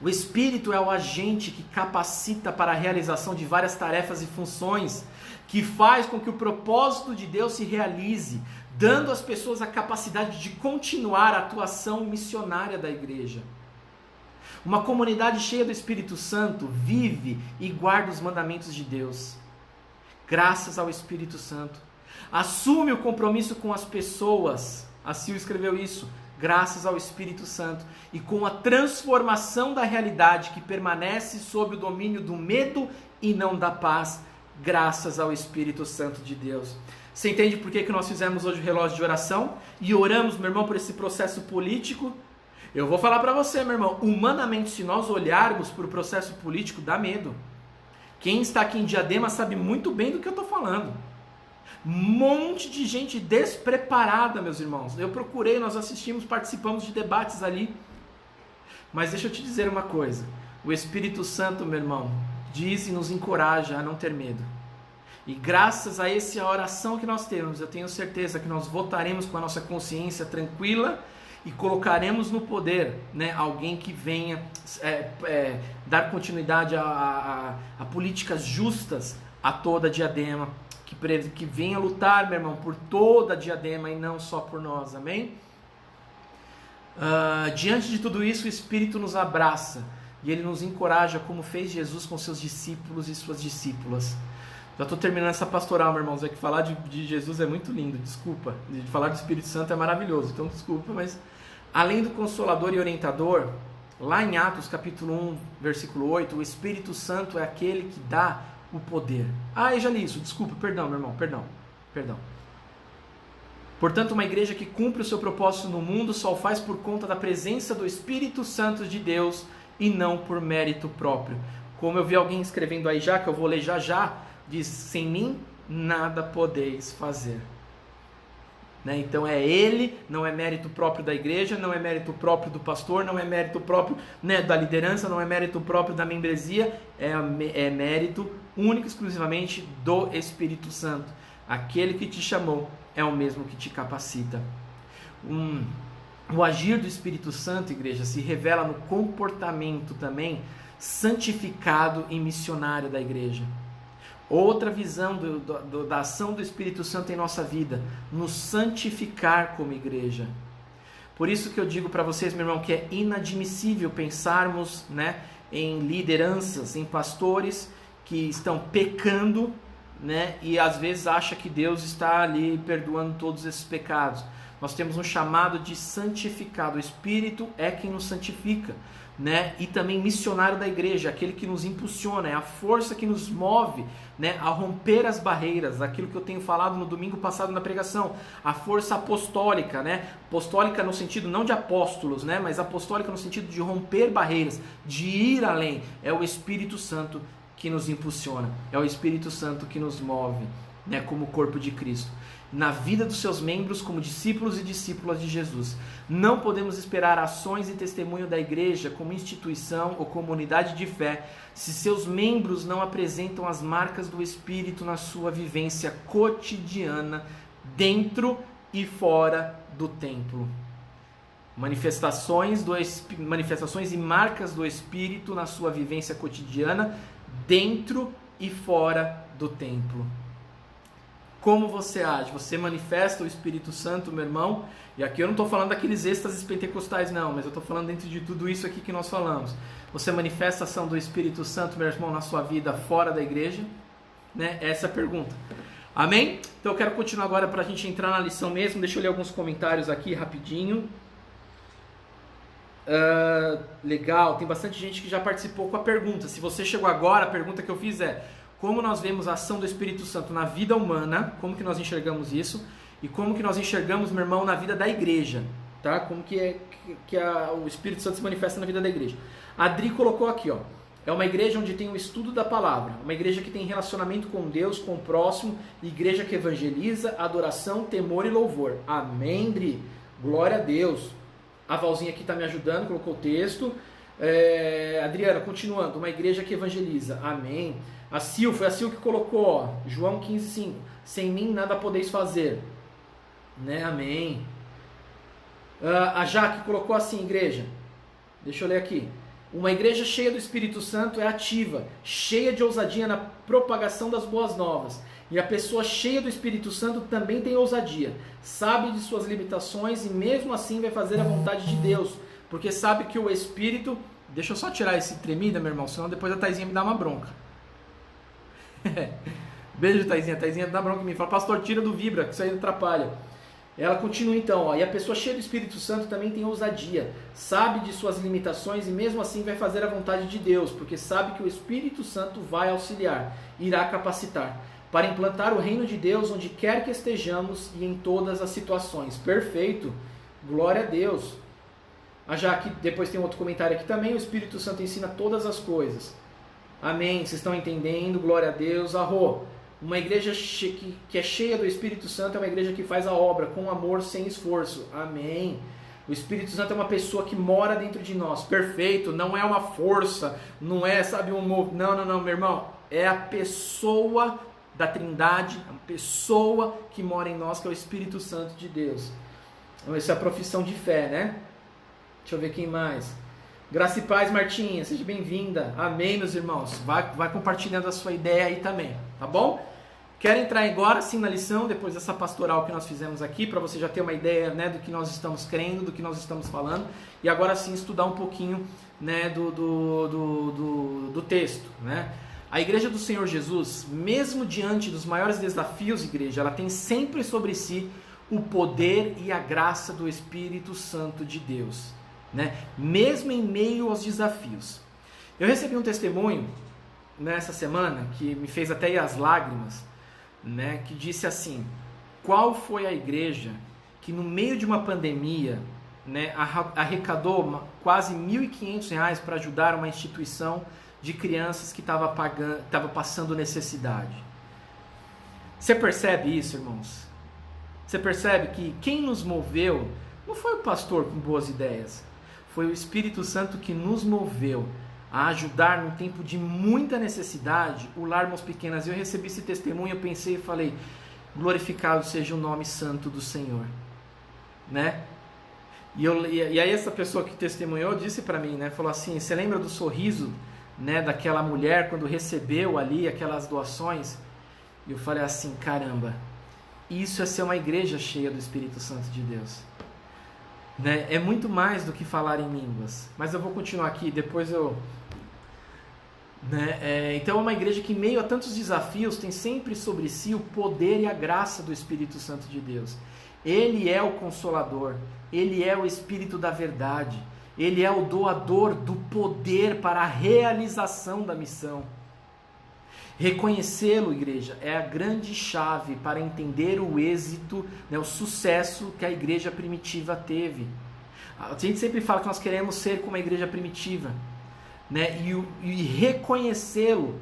O Espírito é o agente que capacita para a realização de várias tarefas e funções, que faz com que o propósito de Deus se realize, dando às pessoas a capacidade de continuar a atuação missionária da igreja. Uma comunidade cheia do Espírito Santo vive e guarda os mandamentos de Deus. Graças ao Espírito Santo. Assume o compromisso com as pessoas. Assim escreveu isso. Graças ao Espírito Santo e com a transformação da realidade que permanece sob o domínio do medo e não da paz, graças ao Espírito Santo de Deus. Você entende por que nós fizemos hoje o relógio de oração e oramos, meu irmão, por esse processo político? Eu vou falar para você, meu irmão, humanamente, se nós olharmos para o processo político, dá medo. Quem está aqui em Diadema sabe muito bem do que eu estou falando. Monte de gente despreparada, meus irmãos. Eu procurei, nós assistimos, participamos de debates ali. Mas deixa eu te dizer uma coisa. O Espírito Santo, meu irmão, diz e nos encoraja a não ter medo. E graças a essa oração que nós temos, eu tenho certeza que nós votaremos com a nossa consciência tranquila e colocaremos no poder, né, alguém que venha dar continuidade a políticas justas a toda a Diadema, que venha lutar, meu irmão, por toda a Diadema e não só por nós, amém? Diante de tudo isso, o Espírito nos abraça e Ele nos encoraja, como fez Jesus com seus discípulos e suas discípulas. Já estou terminando essa pastoral, meus irmãos, é que falar de Jesus é muito lindo, desculpa, de falar do Espírito Santo é maravilhoso, então desculpa, mas além do Consolador e Orientador, lá em Atos capítulo 1, versículo 8, o Espírito Santo é aquele que dá o poder. Eu já li isso, desculpa, perdão, meu irmão, perdão. Portanto, uma igreja que cumpre o seu propósito no mundo só o faz por conta da presença do Espírito Santo de Deus e não por mérito próprio. Como eu vi alguém escrevendo aí já, que eu vou ler já, diz, sem mim nada podeis fazer. Né? Então é Ele, não é mérito próprio da igreja, não é mérito próprio do pastor, não é mérito próprio, né, da liderança, não é mérito próprio da membresia, é mérito único e exclusivamente do Espírito Santo. Aquele que te chamou é o mesmo que te capacita. O agir do Espírito Santo, igreja, se revela no comportamento também santificado e missionário da igreja. Outra visão da ação do Espírito Santo em nossa vida, nos santificar como igreja. Por isso que eu digo para vocês, meu irmão, que é inadmissível pensarmos, né, em lideranças, em pastores que estão pecando, né, e às vezes acha que Deus está ali perdoando todos esses pecados. Nós temos um chamado de santificado. O Espírito é quem nos santifica, né? E também missionário da igreja, aquele que nos impulsiona, é a força que nos move, né, a romper as barreiras, aquilo que eu tenho falado no domingo passado na pregação, a força apostólica, né? Apostólica no sentido não de apóstolos, né, mas apostólica no sentido de romper barreiras, de ir além. É o Espírito Santo que nos impulsiona, é o Espírito Santo que nos move, né, como corpo de Cristo, na vida dos seus membros como discípulos e discípulas de Jesus. Não podemos esperar ações e testemunho da igreja como instituição ou comunidade de fé se seus membros não apresentam as marcas do Espírito na sua vivência cotidiana, dentro e fora do templo. Manifestações e marcas do Espírito na sua vivência cotidiana, dentro e fora do templo. Como você age? Você manifesta o Espírito Santo, meu irmão? E aqui eu não estou falando daqueles êxtases pentecostais, não, mas eu estou falando dentro de tudo isso aqui que nós falamos. Você manifesta a ação do Espírito Santo, meu irmão, na sua vida fora da igreja? Né? Essa é a pergunta. Amém? Então eu quero continuar agora para a gente entrar na lição mesmo. Deixa eu ler alguns comentários aqui rapidinho. Legal, tem bastante gente que já participou com a pergunta. Se você chegou agora, a pergunta que eu fiz é: como nós vemos a ação do Espírito Santo na vida humana, como que nós enxergamos isso, e como que nós enxergamos, meu irmão, na vida da igreja, tá? Como que o Espírito Santo se manifesta na vida da igreja. A Adri colocou aqui, ó, é uma igreja onde tem o estudo da palavra, uma igreja que tem relacionamento com Deus, com o próximo, igreja que evangeliza, adoração, temor e louvor. Amém, Adri? Glória a Deus. A Valzinha aqui está me ajudando, colocou o texto. Adriana, continuando, uma igreja que evangeliza. Amém. A Sil, foi a Sil que colocou, ó, João 15,5. Sem mim nada podeis fazer. Né? Amém. A Jaque colocou assim, igreja. Deixa eu ler aqui. Uma igreja cheia do Espírito Santo é ativa, cheia de ousadia na propagação das boas novas. E a pessoa cheia do Espírito Santo também tem ousadia. Sabe de suas limitações e mesmo assim vai fazer a vontade de Deus. Porque sabe que o Espírito... Deixa eu só tirar esse tremida, meu irmão, senão depois a Taizinha me dá uma bronca. Beijo, Taizinha. Taizinha dá bronca em mim. Fala, pastor, tira do Vibra, que isso aí atrapalha. Ela continua então, ó, e a pessoa cheia do Espírito Santo também tem ousadia, sabe de suas limitações e mesmo assim vai fazer a vontade de Deus, porque sabe que o Espírito Santo vai auxiliar, irá capacitar, para implantar o reino de Deus onde quer que estejamos e em todas as situações. Perfeito, glória a Deus. Já aqui, depois tem outro comentário aqui também, o Espírito Santo ensina todas as coisas. Amém, vocês estão entendendo, glória a Deus. Arro, Uma igreja que é cheia do Espírito Santo é uma igreja que faz a obra com amor, sem esforço. Amém. O Espírito Santo é uma pessoa que mora dentro de nós. Perfeito, não é uma força, não é, sabe, um movimento. Não, meu irmão. É a pessoa da Trindade, a pessoa que mora em nós, que é o Espírito Santo de Deus. Então, essa é a profissão de fé, né? Deixa eu ver quem mais. Graça e paz, Martinha, seja bem-vinda. Amém, meus irmãos. Vai compartilhando a sua ideia aí também, tá bom? Quero entrar agora sim na lição, depois dessa pastoral que nós fizemos aqui, para você já ter uma ideia, né, do que nós estamos crendo, do que nós estamos falando, e agora sim estudar um pouquinho, né, do texto, né? A igreja do Senhor Jesus, mesmo diante dos maiores desafios, igreja, ela tem sempre sobre si o poder e a graça do Espírito Santo de Deus, né? Mesmo em meio aos desafios. Eu recebi um testemunho nessa semana que me fez até ir às lágrimas, né, que disse assim: qual foi a igreja que no meio de uma pandemia, né, arrecadou quase R$1.500 para ajudar uma instituição de crianças que estava passando necessidade? Você percebe isso, irmãos? Você percebe que quem nos moveu não foi o pastor com boas ideias, foi o Espírito Santo que nos moveu a ajudar num tempo de muita necessidade o lar Mãos Pequenas. Eu recebi esse testemunho, eu pensei e falei: glorificado seja o nome santo do Senhor, né? E aí essa pessoa que testemunhou disse para mim, né, falou assim: você lembra do sorriso, né, daquela mulher quando recebeu ali aquelas doações? E eu falei assim: caramba, isso é ser uma igreja cheia do Espírito Santo de Deus, né? É muito mais do que falar em línguas. Mas eu vou continuar aqui, depois eu... Então é uma igreja que, em meio a tantos desafios, tem sempre sobre si o poder e a graça do Espírito Santo de Deus. Ele é o Consolador, Ele é o Espírito da verdade, Ele é o doador do poder para a realização da missão. Reconhecê-lo, igreja, é a grande chave para entender o êxito, né, o sucesso que a igreja primitiva teve. A gente sempre fala que nós queremos ser como a igreja primitiva, né? E reconhecê-lo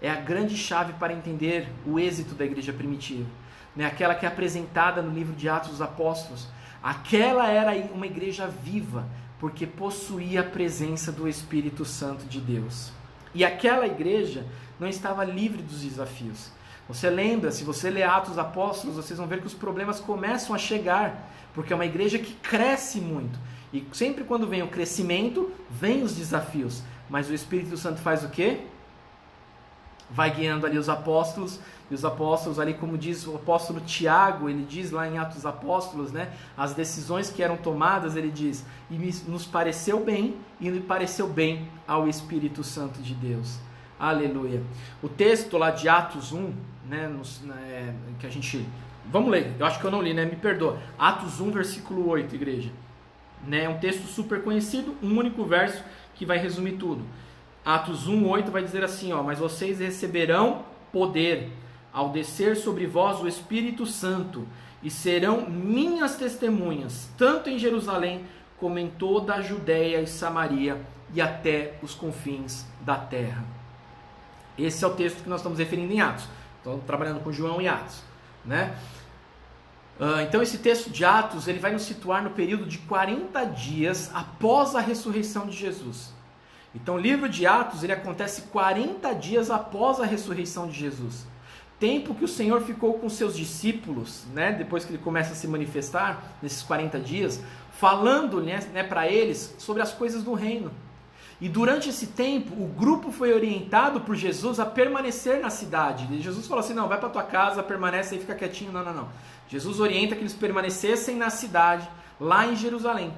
é a grande chave para entender o êxito da igreja primitiva, né? Aquela que é apresentada no livro de Atos dos Apóstolos. Aquela era uma igreja viva, porque possuía a presença do Espírito Santo de Deus. E aquela igreja não estava livre dos desafios. Você lembra, se você ler Atos dos Apóstolos, vocês vão ver que os problemas começam a chegar, porque é uma igreja que cresce muito. E sempre quando vem o crescimento, vem os desafios. Mas o Espírito Santo faz o quê? Vai guiando ali os apóstolos, e os apóstolos ali, como diz o apóstolo Tiago, ele diz lá em Atos dos Apóstolos, né, as decisões que eram tomadas, ele diz: e nos pareceu bem, e me pareceu bem ao Espírito Santo de Deus. Aleluia. O texto lá de Atos 1, né, que a gente... Vamos ler, eu acho que eu não li, né? Me perdoa. Atos 1, versículo 8, igreja. Né, é um texto super conhecido, um único verso que vai resumir tudo. Atos 1, 8 vai dizer assim, ó: mas vocês receberão poder ao descer sobre vós o Espírito Santo, e serão minhas testemunhas, tanto em Jerusalém, como em toda a Judéia e Samaria, e até os confins da terra. Esse é o texto que nós estamos referindo em Atos. Estamos trabalhando com João e Atos, né? Então esse texto de Atos, ele vai nos situar no período de 40 dias após a ressurreição de Jesus. Então o livro de Atos, ele acontece 40 dias após a ressurreição de Jesus. Tempo que o Senhor ficou com seus discípulos, né, depois que ele começa a se manifestar, nesses 40 dias, falando, né, para eles sobre as coisas do reino. E durante esse tempo, o grupo foi orientado por Jesus a permanecer na cidade. E Jesus falou assim: não, vai para tua casa, permanece aí, fica quietinho. Não. Jesus orienta que eles permanecessem na cidade, lá em Jerusalém.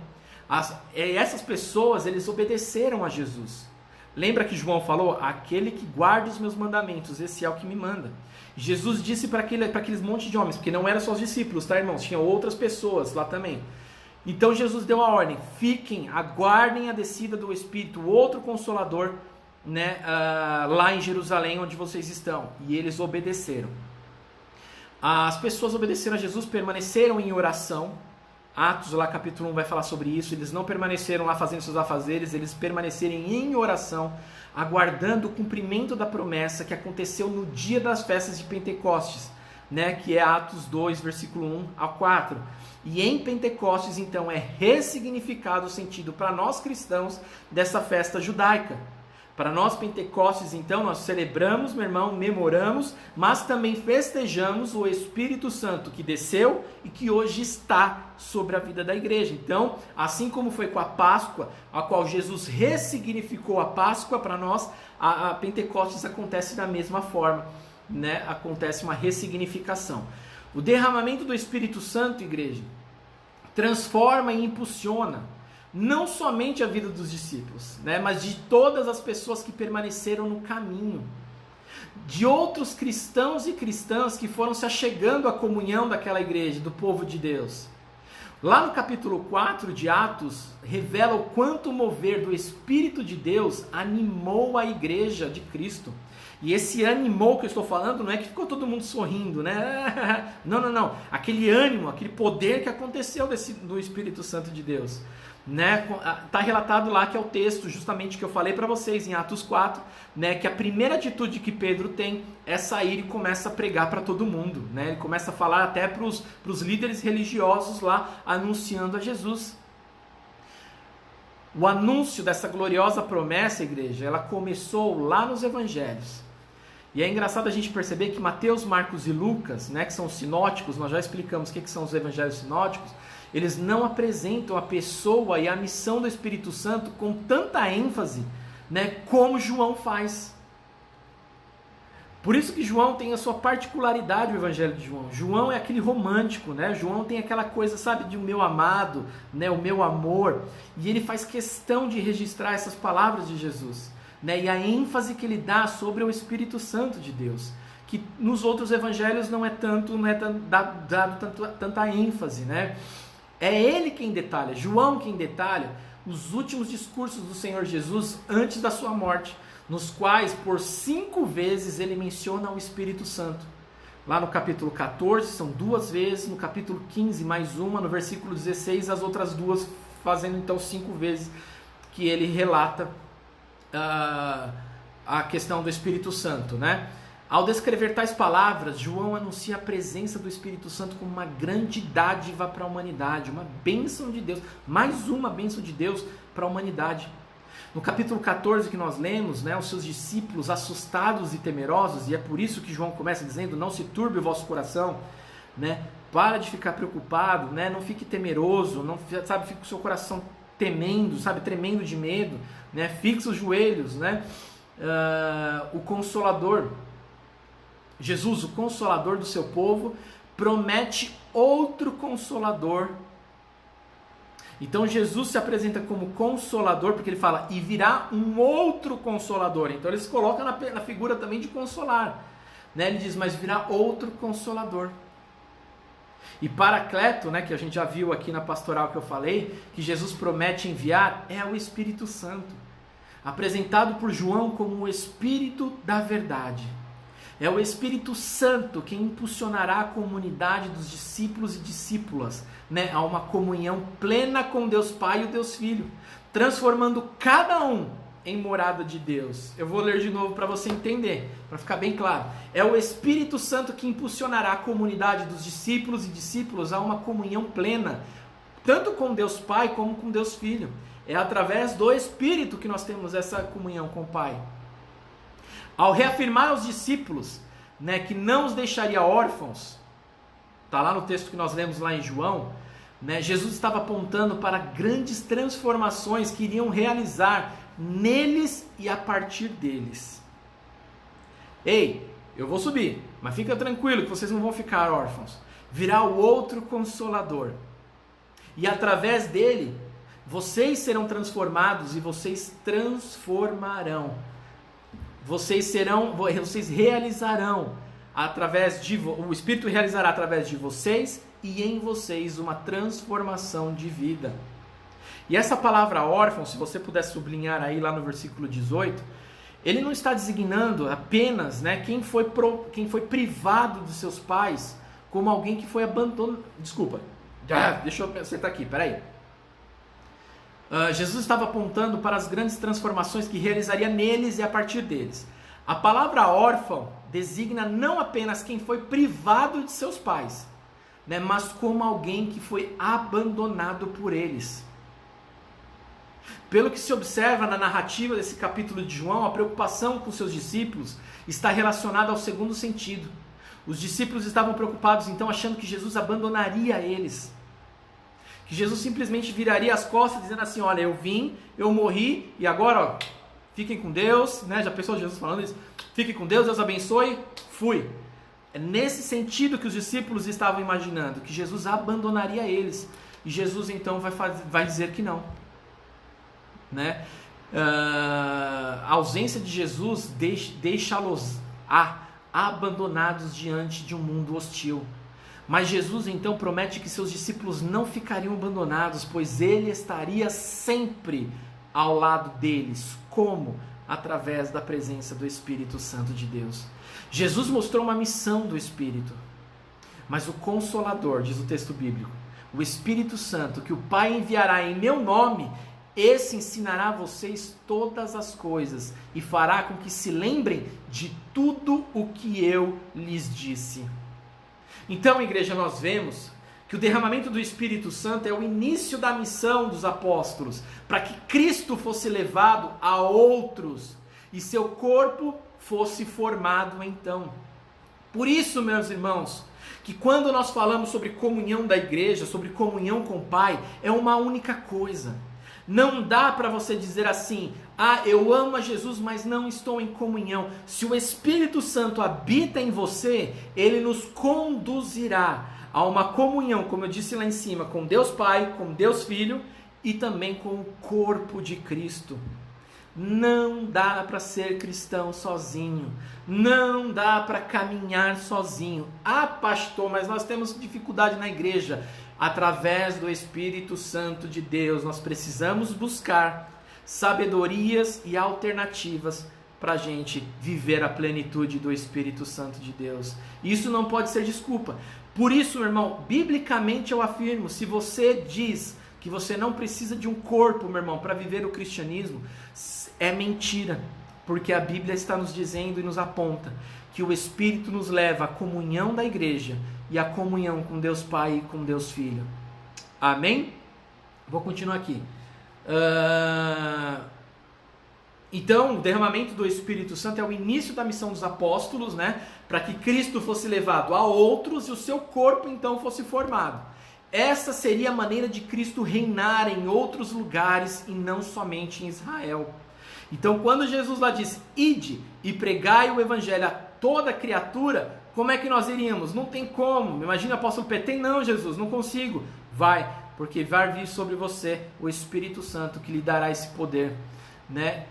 Essas pessoas, eles obedeceram a Jesus. Lembra que João falou: aquele que guarda os meus mandamentos, esse é o que me manda. Jesus disse para aqueles montes de homens, porque não eram só os discípulos, tá, irmãos? Tinha outras pessoas lá também. Então Jesus deu a ordem: fiquem, aguardem a descida do Espírito, o outro Consolador, né, lá em Jerusalém, onde vocês estão. E eles obedeceram. As pessoas obedeceram a Jesus, permaneceram em oração, Atos, lá capítulo 1, vai falar sobre isso. Eles não permaneceram lá fazendo seus afazeres, eles permanecerem em oração, aguardando o cumprimento da promessa que aconteceu no dia das festas de Pentecostes, né? Que é Atos 2, versículo 1 a 4. E em Pentecostes, então, é ressignificado o sentido para nós cristãos dessa festa judaica. Para nós pentecostes, então, nós celebramos, meu irmão, memoramos, mas também festejamos o Espírito Santo que desceu e que hoje está sobre a vida da igreja. Então, assim como foi com a Páscoa, a qual Jesus ressignificou a Páscoa para nós, a Pentecostes acontece da mesma forma, né? Acontece uma ressignificação. O derramamento do Espírito Santo, igreja, transforma e impulsiona não somente a vida dos discípulos, né, mas de todas as pessoas que permaneceram no caminho, de outros cristãos e cristãs que foram se achegando à comunhão daquela igreja, do povo de Deus. Lá no capítulo 4 de Atos, revela o quanto o mover do Espírito de Deus animou a igreja de Cristo. E esse animou que eu estou falando não é que ficou todo mundo sorrindo, né? Não. Aquele ânimo, aquele poder que aconteceu do Espírito Santo de Deus. Né? Tá relatado lá que é o texto justamente que eu falei para vocês em Atos 4, né? Que a primeira atitude que Pedro tem é sair e começa a pregar para todo mundo, né? Ele começa a falar até para os líderes religiosos lá, anunciando a Jesus. O anúncio dessa gloriosa promessa, igreja, ela começou lá nos evangelhos. E é engraçado a gente perceber que Mateus, Marcos e Lucas, né, que são os sinóticos, nós já explicamos o que são os evangelhos sinóticos, eles não apresentam a pessoa e a missão do Espírito Santo com tanta ênfase, né, como João faz. Por isso que João tem a sua particularidade, o evangelho de João. João é aquele romântico, né? João tem aquela coisa, sabe, de o meu amado, né, o meu amor. E ele faz questão de registrar essas palavras de Jesus, né? E a ênfase que ele dá sobre o Espírito Santo de Deus, que nos outros evangelhos não é dado tanta ênfase, né? É ele quem detalha, João quem detalha os últimos discursos do Senhor Jesus antes da sua morte, nos quais por 5 vezes ele menciona o Espírito Santo. Lá no capítulo 14 são 2 vezes, no capítulo 15 mais uma, no versículo 16 as outras 2, fazendo então 5 vezes que ele relata a questão do Espírito Santo, né? Ao descrever tais palavras, João anuncia a presença do Espírito Santo como uma grande dádiva para a humanidade, uma bênção de Deus, mais uma bênção de Deus para a humanidade. No capítulo 14 que nós lemos, né, os seus discípulos assustados e temerosos, e é por isso que João começa dizendo, não se turbe o vosso coração, né, para de ficar preocupado, né, não fique temeroso, não, sabe, fique com o seu coração temendo, sabe, tremendo de medo, né, fixa os joelhos, né, o Consolador, Jesus, o Consolador do seu povo, promete outro Consolador. Então Jesus se apresenta como Consolador, porque ele fala, e virá um outro Consolador. Então ele se coloca na figura também de consolar, né? Ele diz, mas virá outro Consolador. E Paracleto, né, que a gente já viu aqui na pastoral que eu falei, que Jesus promete enviar, é o Espírito Santo, apresentado por João como o Espírito da verdade. É o Espírito Santo quem impulsionará a comunidade dos discípulos e discípulas, né, a uma comunhão plena com Deus Pai e o Deus Filho, transformando cada um em morada de Deus. Eu vou ler de novo para você entender, para ficar bem claro. É o Espírito Santo que impulsionará a comunidade dos discípulos e discípulas a uma comunhão plena, tanto com Deus Pai como com Deus Filho. É através do Espírito que nós temos essa comunhão com o Pai. Ao reafirmar aos discípulos, né, que não os deixaria órfãos, está lá no texto que nós lemos lá em João, né, Jesus estava apontando para grandes transformações que iriam realizar neles e a partir deles. Ei, eu vou subir, mas fica tranquilo que vocês não vão ficar órfãos. Virá o outro Consolador. E através dele, vocês serão transformados e vocês transformarão. Vocês realizarão o Espírito realizará através de vocês e em vocês uma transformação de vida. E essa palavra órfão, se você puder sublinhar aí lá no versículo 18, ele não está designando apenas, né, quem foi privado dos seus pais, como alguém que foi abandonado. Desculpa, Deixa eu acertar aqui, peraí. Jesus estava apontando para as grandes transformações que realizaria neles e a partir deles. A palavra órfão designa não apenas quem foi privado de seus pais, né, mas como alguém que foi abandonado por eles. Pelo que se observa na narrativa desse capítulo de João, a preocupação com seus discípulos está relacionada ao segundo sentido. Os discípulos estavam preocupados então achando que Jesus abandonaria eles. Que Jesus simplesmente viraria as costas dizendo assim, olha, eu vim, eu morri e agora, ó, fiquem com Deus, né? Já pensou Jesus falando isso? Fiquem com Deus, Deus abençoe, fui. É nesse sentido que os discípulos estavam imaginando, que Jesus abandonaria eles. E Jesus então vai dizer que não. Né? A ausência de Jesus deixá-los abandonados diante de um mundo hostil. Mas Jesus então promete que seus discípulos não ficariam abandonados, pois ele estaria sempre ao lado deles. Como? Através da presença do Espírito Santo de Deus. Jesus mostrou uma missão do Espírito, mas o Consolador, diz o texto bíblico, o Espírito Santo, que o Pai enviará em meu nome, esse ensinará a vocês todas as coisas e fará com que se lembrem de tudo o que eu lhes disse. Então, igreja, nós vemos que o derramamento do Espírito Santo é o início da missão dos apóstolos, para que Cristo fosse levado a outros e seu corpo fosse formado então. Por isso, meus irmãos, que quando nós falamos sobre comunhão da igreja, sobre comunhão com o Pai, é uma única coisa. Não dá para você dizer assim, eu amo a Jesus, mas não estou em comunhão. Se o Espírito Santo habita em você, ele nos conduzirá a uma comunhão, como eu disse lá em cima, com Deus Pai, com Deus Filho e também com o corpo de Cristo. Não dá para ser cristão sozinho, não dá para caminhar sozinho. Pastor, mas nós temos dificuldade na igreja. Através do Espírito Santo de Deus, nós precisamos buscar sabedorias e alternativas para a gente viver a plenitude do Espírito Santo de Deus. Isso não pode ser desculpa. Por isso, meu irmão, biblicamente eu afirmo, se você diz que você não precisa de um corpo, meu irmão, para viver o cristianismo, é mentira, porque a Bíblia está nos dizendo e nos aponta que o Espírito nos leva à comunhão da igreja e à comunhão com Deus Pai e com Deus Filho. Amém? Vou continuar aqui. Então, o derramamento do Espírito Santo é o início da missão dos apóstolos, né? Para que Cristo fosse levado a outros e o seu corpo então fosse formado. Essa seria a maneira de Cristo reinar em outros lugares e não somente em Israel. Então, quando Jesus lá diz, ide e pregai o evangelho a toda criatura, como é que nós iríamos? Não tem como. Imagina o apóstolo Pedro, não, Jesus, não consigo. Vai, porque vai vir sobre você o Espírito Santo que lhe dará esse poder, né?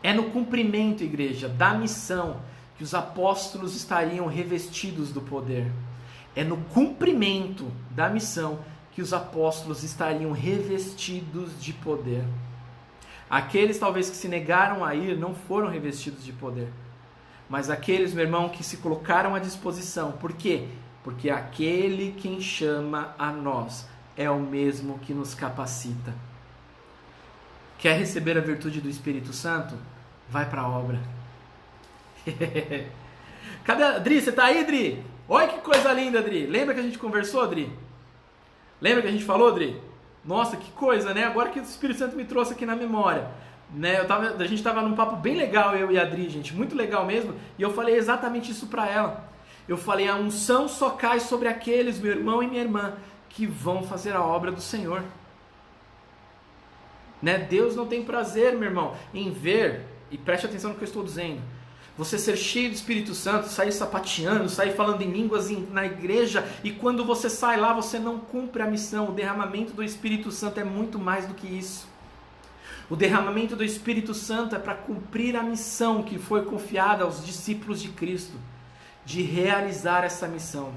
É no cumprimento, igreja, da missão que os apóstolos estariam revestidos do poder. É no cumprimento da missão que os apóstolos estariam revestidos de poder. Aqueles talvez que se negaram a ir não foram revestidos de poder. Mas aqueles, meu irmão, que se colocaram à disposição. Por quê? Porque aquele quem chama a nós é o mesmo que nos capacita. Quer receber a virtude do Espírito Santo? Vai para a obra. Cadê a Dri? Você tá aí, Dri? Olha que coisa linda, Dri. Lembra que a gente conversou, Dri? Lembra que a gente falou, Dri? Nossa, que coisa, né? Agora que o Espírito Santo me trouxe aqui na memória. Né? A gente estava num papo bem legal, eu e a Dri, gente. Muito legal mesmo. E eu falei exatamente isso para ela. Eu falei, a unção só cai sobre aqueles, meu irmão e minha irmã, que vão fazer a obra do Senhor. Né? Deus não tem prazer, meu irmão, em ver, e preste atenção no que eu estou dizendo, você ser cheio do Espírito Santo, sair sapateando, sair falando em línguas na igreja, e quando você sai lá, você não cumpre a missão. O derramamento do Espírito Santo é muito mais do que isso. O derramamento do Espírito Santo é para cumprir a missão que foi confiada aos discípulos de Cristo, de realizar essa missão.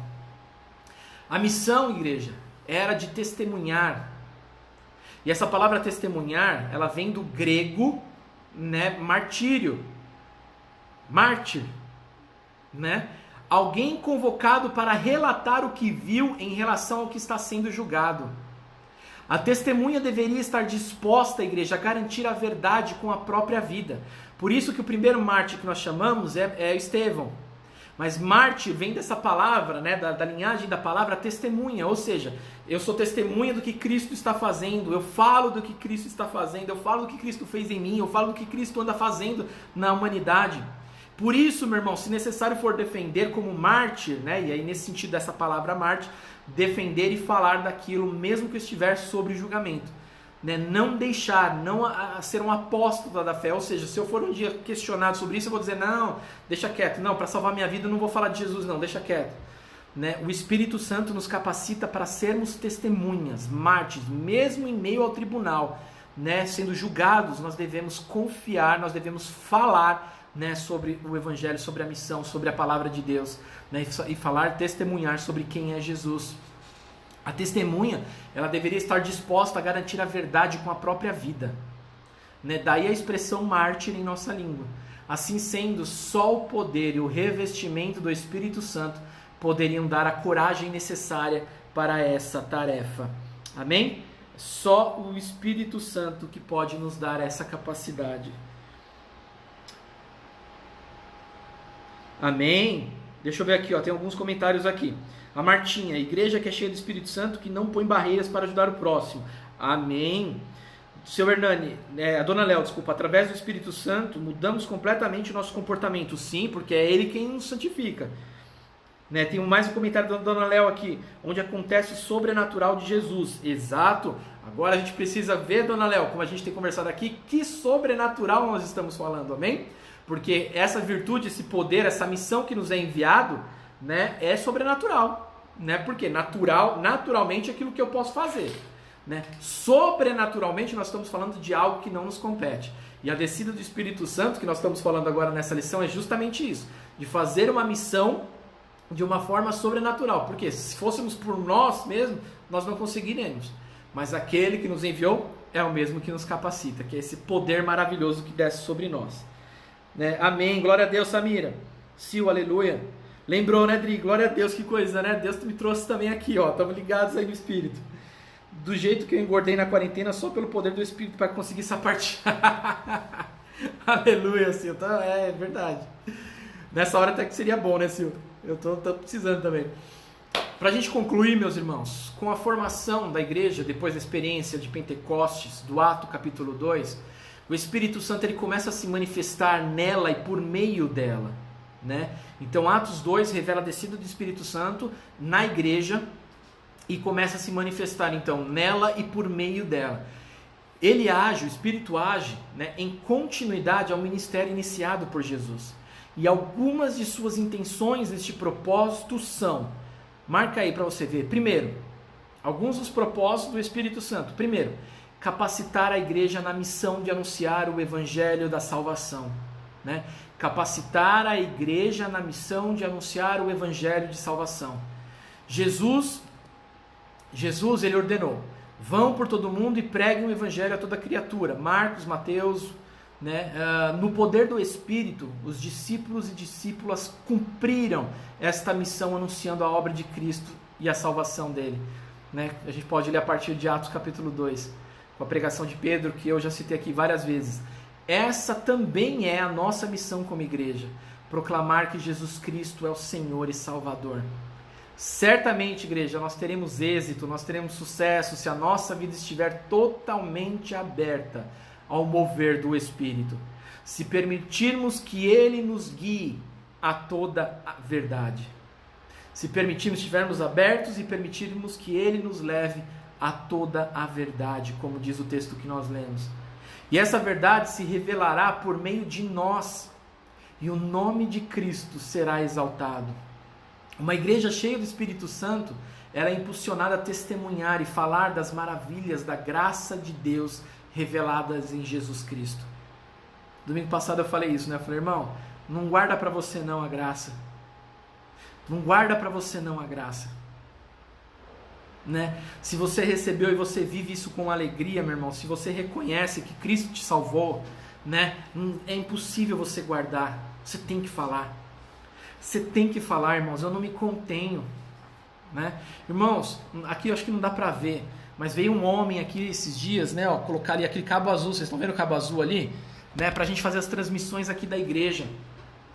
A missão, igreja, era de testemunhar. E essa palavra testemunhar, ela vem do grego, né, martírio. Mártir, né? Alguém convocado para relatar o que viu em relação ao que está sendo julgado. A testemunha deveria estar disposta, igreja, a garantir a verdade com a própria vida. Por isso que o primeiro mártir que nós chamamos é Estevão. Mas mártir vem dessa palavra, né, da linhagem da palavra testemunha. Ou seja, eu sou testemunha do que Cristo está fazendo. Eu falo do que Cristo está fazendo. Eu falo do que Cristo fez em mim. Eu falo do que Cristo anda fazendo na humanidade. Por isso, meu irmão, se necessário for defender como mártir, né, e aí nesse sentido dessa palavra mártir, defender e falar daquilo mesmo que estiver sob julgamento, né? Não deixar, não ser um apóstolo da fé, ou seja, se eu for um dia questionado sobre isso, eu vou dizer, não, deixa quieto, não, para salvar minha vida eu não vou falar de Jesus, não, deixa quieto, né? O Espírito Santo nos capacita para sermos testemunhas, mártires, mesmo em meio ao tribunal, né? Sendo julgados, nós devemos confiar, nós devemos falar, né, sobre o Evangelho, sobre a missão, sobre a palavra de Deus, né, e falar, testemunhar sobre quem é Jesus. A testemunha, ela deveria estar disposta a garantir a verdade com a própria vida, né? Daí a expressão mártir em nossa língua. Assim sendo, só o poder e o revestimento do Espírito Santo poderiam dar a coragem necessária para essa tarefa. Amém? Só o Espírito Santo que pode nos dar essa capacidade. Amém? Deixa eu ver aqui, ó, tem alguns comentários aqui. A Martinha, a igreja que é cheia do Espírito Santo, que não põe barreiras para ajudar o próximo. Amém? Seu Hernani, a Dona Léo, desculpa, através do Espírito Santo mudamos completamente o nosso comportamento. Sim, porque é Ele quem nos santifica. Né, tem mais um comentário da Dona Léo aqui, onde acontece o sobrenatural de Jesus. Exato. Agora a gente precisa ver, Dona Léo, como a gente tem conversado aqui, que sobrenatural nós estamos falando, amém? Porque essa virtude, esse poder, essa missão que nos é enviado, né, é sobrenatural, né? Porque naturalmente é aquilo que eu posso fazer, né? Sobrenaturalmente nós estamos falando de algo que não nos compete. E a descida do Espírito Santo, que nós estamos falando agora nessa lição, é justamente isso, de fazer uma missão de uma forma sobrenatural. Porque se fôssemos por nós mesmos, nós não conseguiremos. Mas aquele que nos enviou é o mesmo que nos capacita, que é esse poder maravilhoso que desce sobre nós. Né? Amém, glória a Deus, Samira. Sil, aleluia. Lembrou, né, Dri? Glória a Deus, que coisa, né? Deus me trouxe também aqui, ó. Estamos ligados aí no Espírito. Do jeito que eu engordei na quarentena, só pelo poder do Espírito para conseguir essa parte. Aleluia, Sil. Então, é verdade. Nessa hora até que seria bom, né, Sil? Eu tô precisando também. Para a gente concluir, meus irmãos, com a formação da igreja, depois da experiência de Pentecostes, do Ato capítulo 2, o Espírito Santo ele começa a se manifestar nela e por meio dela, né? Então Atos 2 revela a descida do Espírito Santo na igreja e começa a se manifestar então nela e por meio dela. Ele age, o Espírito age, né, em continuidade ao ministério iniciado por Jesus. E algumas de suas intenções neste propósito são, marca aí para você ver, primeiro, alguns dos propósitos do Espírito Santo. Primeiro, capacitar a igreja na missão de anunciar o evangelho da salvação, né? Capacitar a igreja na missão de anunciar o evangelho de salvação. Jesus ele ordenou, vão por todo mundo e preguem o evangelho a toda criatura. Marcos, Mateus, né? No poder do Espírito, os discípulos e discípulas cumpriram esta missão anunciando a obra de Cristo e a salvação dele, né? A gente pode ler a partir de Atos capítulo 2, com a pregação de Pedro, que eu já citei aqui várias vezes. Essa também é a nossa missão como igreja, proclamar que Jesus Cristo é o Senhor e Salvador. Certamente, igreja, nós teremos êxito, nós teremos sucesso se a nossa vida estiver totalmente aberta ao mover do Espírito. Se permitirmos que Ele nos guie a toda a verdade. Se permitirmos, estivermos abertos e permitirmos que Ele nos leve a toda a verdade, como diz o texto que nós lemos. E essa verdade se revelará por meio de nós, e o nome de Cristo será exaltado. Uma igreja cheia do Espírito Santo, ela é impulsionada a testemunhar e falar das maravilhas da graça de Deus reveladas em Jesus Cristo. Domingo passado eu falei isso, né? Eu falei, irmão, não guarda para você não a graça. Não guarda para você não a graça. Né? Se você recebeu e você vive isso com alegria, meu irmão, se você reconhece que Cristo te salvou, né? É impossível você guardar, você tem que falar. Você tem que falar, irmãos, eu não me contenho. Né? Irmãos, aqui eu acho que não dá para ver, mas veio um homem aqui esses dias, né? Ó, colocar ali aquele cabo azul, vocês estão vendo o cabo azul ali? Né? Pra gente fazer as transmissões aqui da igreja.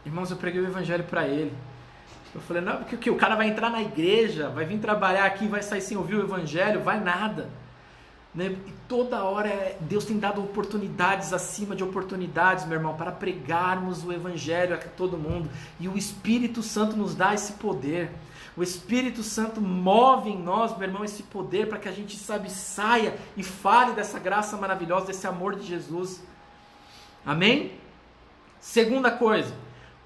Irmãos, eu preguei o evangelho para ele. Eu falei, não, porque o cara vai entrar na igreja, vai vir trabalhar aqui, vai sair sem ouvir o evangelho, vai nada. Né? E toda hora Deus tem dado oportunidades acima de oportunidades, meu irmão, para pregarmos o evangelho a todo mundo. E o Espírito Santo nos dá esse poder. O Espírito Santo move em nós, meu irmão, esse poder para que a gente, saia e fale dessa graça maravilhosa, desse amor de Jesus. Amém? Segunda coisa,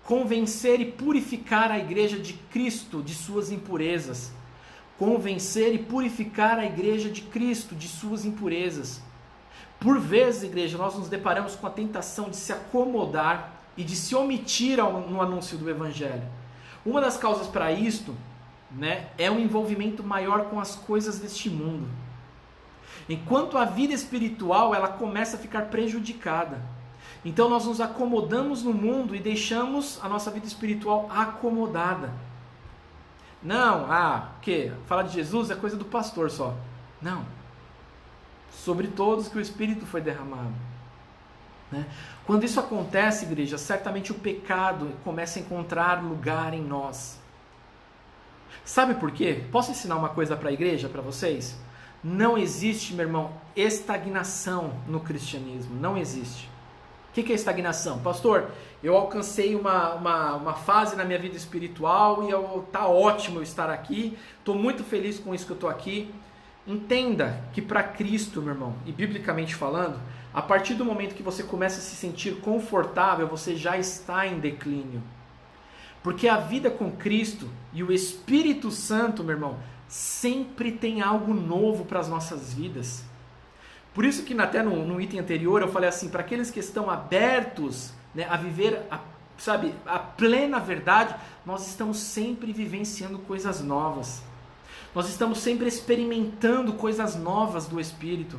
convencer e purificar a igreja de Cristo de suas impurezas. Convencer e purificar a igreja de Cristo de suas impurezas. Por vezes, igreja, nós nos deparamos com a tentação de se acomodar e de se omitir no anúncio do evangelho. Uma das causas para isto, né, é um envolvimento maior com as coisas deste mundo. Enquanto a vida espiritual ela começa a ficar prejudicada. Então nós nos acomodamos no mundo e deixamos a nossa vida espiritual acomodada. Não, o quê? Falar de Jesus é coisa do pastor só. Não. Sobre todos que o Espírito foi derramado. Né? Quando isso acontece, igreja, certamente o pecado começa a encontrar lugar em nós. Sabe por quê? Posso ensinar uma coisa para a igreja, para vocês? Não existe, meu irmão, estagnação no cristianismo. Não existe. O que é estagnação? Pastor, eu alcancei uma fase na minha vida espiritual e tá ótimo eu estar aqui. Estou muito feliz com isso que eu estou aqui. Entenda que para Cristo, meu irmão, e biblicamente falando, a partir do momento que você começa a se sentir confortável, você já está em declínio. Porque a vida com Cristo e o Espírito Santo, meu irmão, sempre tem algo novo para as nossas vidas. Por isso que até no item anterior eu falei assim, para aqueles que estão abertos, né, a viver a plena verdade, nós estamos sempre vivenciando coisas novas. Nós estamos sempre experimentando coisas novas do Espírito.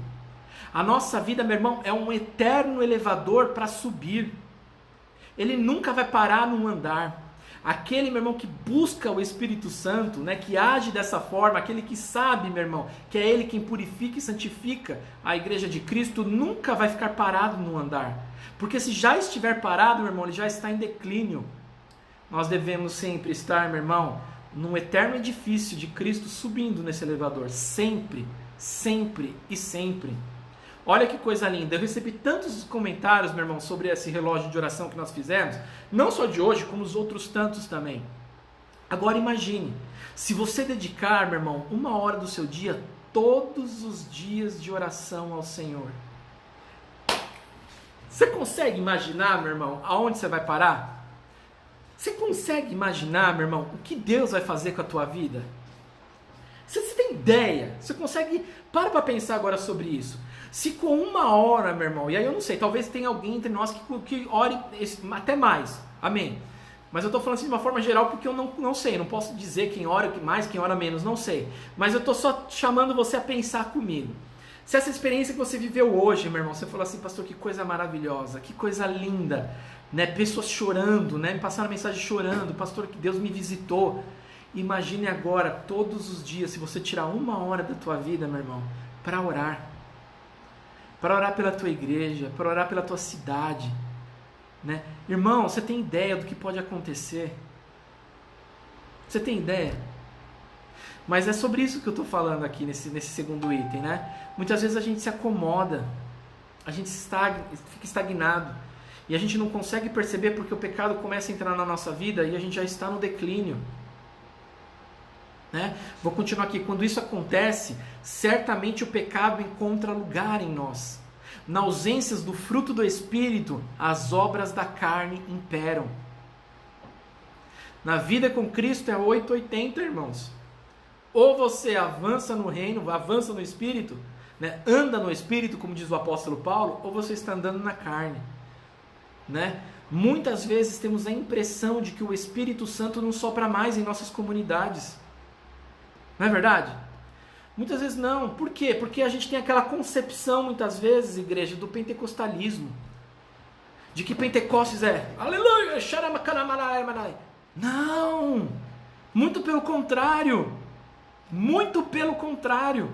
A nossa vida, meu irmão, é um eterno elevador para subir. Ele nunca vai parar num andar. Aquele, meu irmão, que busca o Espírito Santo, né, que age dessa forma, aquele que sabe, meu irmão, que é Ele quem purifica e santifica a igreja de Cristo, nunca vai ficar parado no andar. Porque se já estiver parado, meu irmão, ele já está em declínio. Nós devemos sempre estar, meu irmão, num eterno edifício de Cristo subindo nesse elevador. Sempre, sempre e sempre. Olha que coisa linda, eu recebi tantos comentários, meu irmão, sobre esse relógio de oração que nós fizemos, não só de hoje, como os outros tantos também. Agora imagine, se você dedicar, meu irmão, 1 hora do seu dia, todos os dias de oração ao Senhor. Você consegue imaginar, meu irmão, aonde você vai parar? Você consegue imaginar, meu irmão, o que Deus vai fazer com a tua vida? Você tem ideia? Você consegue? Para pensar agora sobre isso. Se com 1 hora, meu irmão, e aí eu não sei, talvez tenha alguém entre nós que ore até mais, amém. Mas eu estou falando assim de uma forma geral porque eu não sei, não posso dizer quem ora mais, quem ora menos, não sei. Mas eu estou só chamando você a pensar comigo. Se essa experiência que você viveu hoje, meu irmão, você falou assim, pastor, que coisa maravilhosa, que coisa linda, né? Pessoas chorando, né? Me passaram mensagem chorando, pastor, que Deus me visitou. Imagine agora, todos os dias, se você tirar 1 hora da tua vida, meu irmão, para orar. Para orar pela tua igreja, para orar pela tua cidade, né? Irmão, você tem ideia do que pode acontecer? Você tem ideia? Mas é sobre isso que eu estou falando aqui nesse segundo item, né? Muitas vezes a gente se acomoda, a gente fica estagnado e a gente não consegue perceber porque o pecado começa a entrar na nossa vida e a gente já está no declínio. Né? Vou continuar aqui. Quando isso acontece, certamente o pecado encontra lugar em nós. Na ausência do fruto do Espírito, as obras da carne imperam. Na vida com Cristo é 880, irmãos. Ou você avança no reino, avança no Espírito, né? Anda no Espírito, como diz o apóstolo Paulo, ou você está andando na carne, né? Muitas vezes temos a impressão de que o Espírito Santo não sopra mais em nossas comunidades. Não é verdade? Muitas vezes não. Por quê? Porque a gente tem aquela concepção, muitas vezes, igreja, do pentecostalismo. De que Pentecostes é aleluia, xaramacanamanai. Não! Muito pelo contrário. Muito pelo contrário.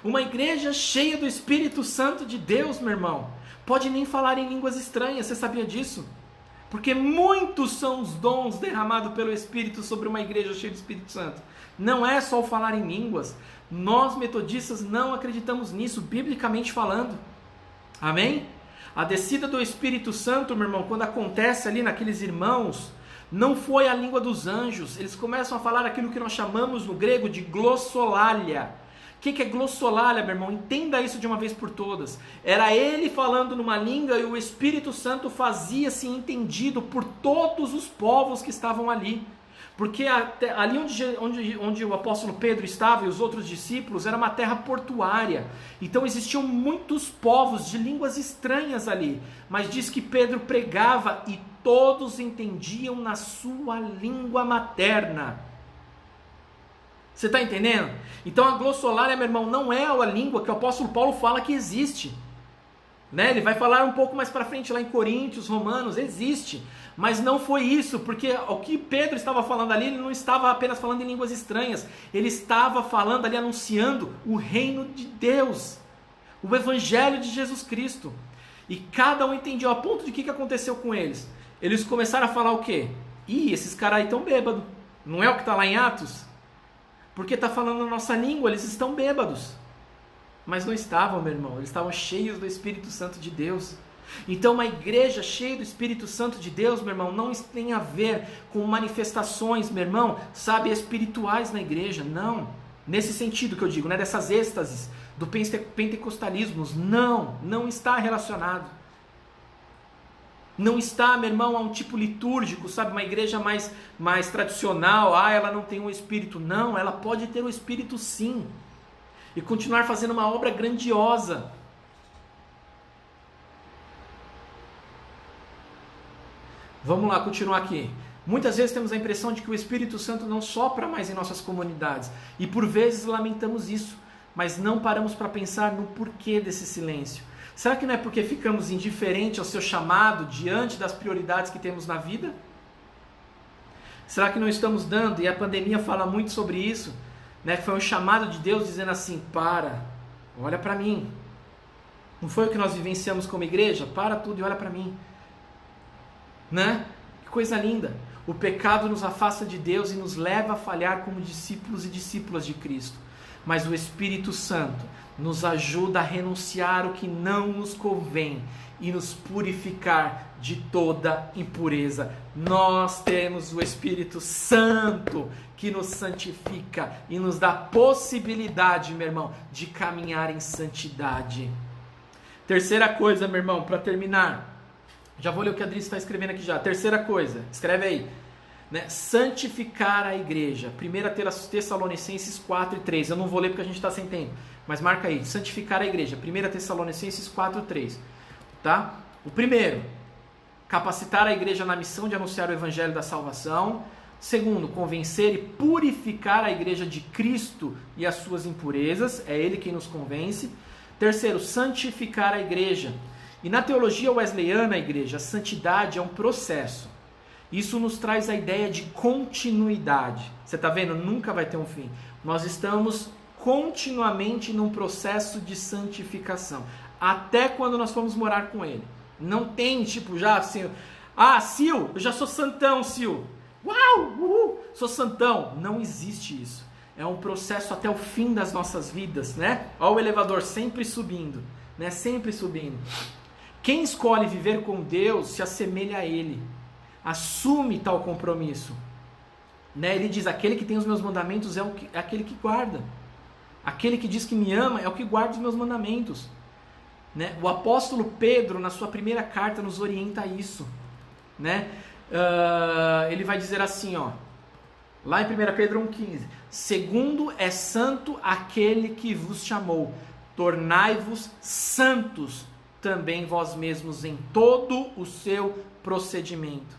Uma igreja cheia do Espírito Santo de Deus, meu irmão, pode nem falar em línguas estranhas. Você sabia disso? Porque muitos são os dons derramados pelo Espírito sobre uma igreja cheia do Espírito Santo. Não é só o falar em línguas. Nós metodistas não acreditamos nisso, biblicamente falando. Amém? A descida do Espírito Santo, meu irmão, quando acontece ali naqueles irmãos, não foi a língua dos anjos. Eles começam a falar aquilo que nós chamamos no grego de glossolalia. O que é glossolalia, meu irmão? Entenda isso de uma vez por todas. Era ele falando numa língua e o Espírito Santo fazia-se entendido por todos os povos que estavam ali. Porque ali onde o apóstolo Pedro estava e os outros discípulos, era uma terra portuária. Então existiam muitos povos de línguas estranhas ali. Mas diz que Pedro pregava e todos entendiam na sua língua materna. Você está entendendo? Então a glossolalia, meu irmão, não é a língua que o apóstolo Paulo fala que existe. Né? Ele vai falar um pouco mais para frente lá em Coríntios, Romanos, existe. Mas não foi isso, porque o que Pedro estava falando ali, ele não estava apenas falando em línguas estranhas. Ele estava falando ali, anunciando o reino de Deus, o evangelho de Jesus Cristo. E cada um entendeu, a ponto de que aconteceu com eles. Eles começaram a falar o quê? Ih, esses caras aí estão bêbados. Não é o que está lá em Atos? Porque está falando na nossa língua, eles estão bêbados. Mas não estavam, meu irmão, eles estavam cheios do Espírito Santo de Deus. Então uma igreja cheia do Espírito Santo de Deus, meu irmão, não tem a ver com manifestações, meu irmão, sabe, espirituais na igreja, não. Nesse sentido que eu digo, né, dessas êxtases, do pentecostalismo, não está relacionado. Não está, meu irmão, a um tipo litúrgico, sabe, uma igreja mais tradicional, ela não tem um Espírito. Não, ela pode ter o Espírito sim. E continuar fazendo uma obra grandiosa. Vamos lá, continuar aqui. Muitas vezes temos a impressão de que o Espírito Santo não sopra mais em nossas comunidades. E por vezes lamentamos isso, mas não paramos para pensar no porquê desse silêncio. Será que não é porque ficamos indiferentes ao seu chamado diante das prioridades que temos na vida? Será que não estamos dando, e a pandemia fala muito sobre isso, né? Foi um chamado de Deus dizendo assim, olha para mim. Não foi o que nós vivenciamos como igreja? Para tudo e olha para mim. Né? Que coisa linda. O pecado nos afasta de Deus e nos leva a falhar como discípulos e discípulas de Cristo. Mas o Espírito Santo nos ajuda a renunciar o que não nos convém e nos purificar de toda impureza. Nós temos o Espírito Santo que nos santifica e nos dá possibilidade, meu irmão, de caminhar em santidade. Terceira coisa, meu irmão, para terminar. Já vou ler o que a Adri está escrevendo aqui já. Terceira coisa, escreve aí. Né? Santificar a igreja. 1 Tessalonicenses 4:3. Eu não vou ler porque a gente está sem tempo. Mas marca aí. Santificar a igreja. 1 Tessalonicenses 4:3. Tá? O primeiro, capacitar a igreja na missão de anunciar o evangelho da salvação. Segundo, convencer e purificar a igreja de Cristo e as suas impurezas. É Ele quem nos convence. Terceiro, santificar a igreja. E na teologia wesleyana, igreja, a santidade é um processo. Isso nos traz a ideia de continuidade. Você está vendo? Nunca vai ter um fim. Nós estamos continuamente num processo de santificação. Até quando nós formos morar com Ele. Não tem tipo já assim, Sil, eu já sou santão, Sil. Uau, uhul, sou santão. Não existe isso. É um processo até o fim das nossas vidas, né? Olha o elevador sempre subindo, né? Sempre subindo. Quem escolhe viver com Deus se assemelha a Ele. Assume tal compromisso. Né? Ele diz, aquele que tem os meus mandamentos é aquele que guarda. Aquele que diz que me ama é o que guarda os meus mandamentos. Né? O apóstolo Pedro, na sua primeira carta, nos orienta a isso. Né? Ele vai dizer assim, lá em 1 Pedro 1,15. Segundo é santo aquele que vos chamou, tornai-vos santos também vós mesmos em todo o seu procedimento.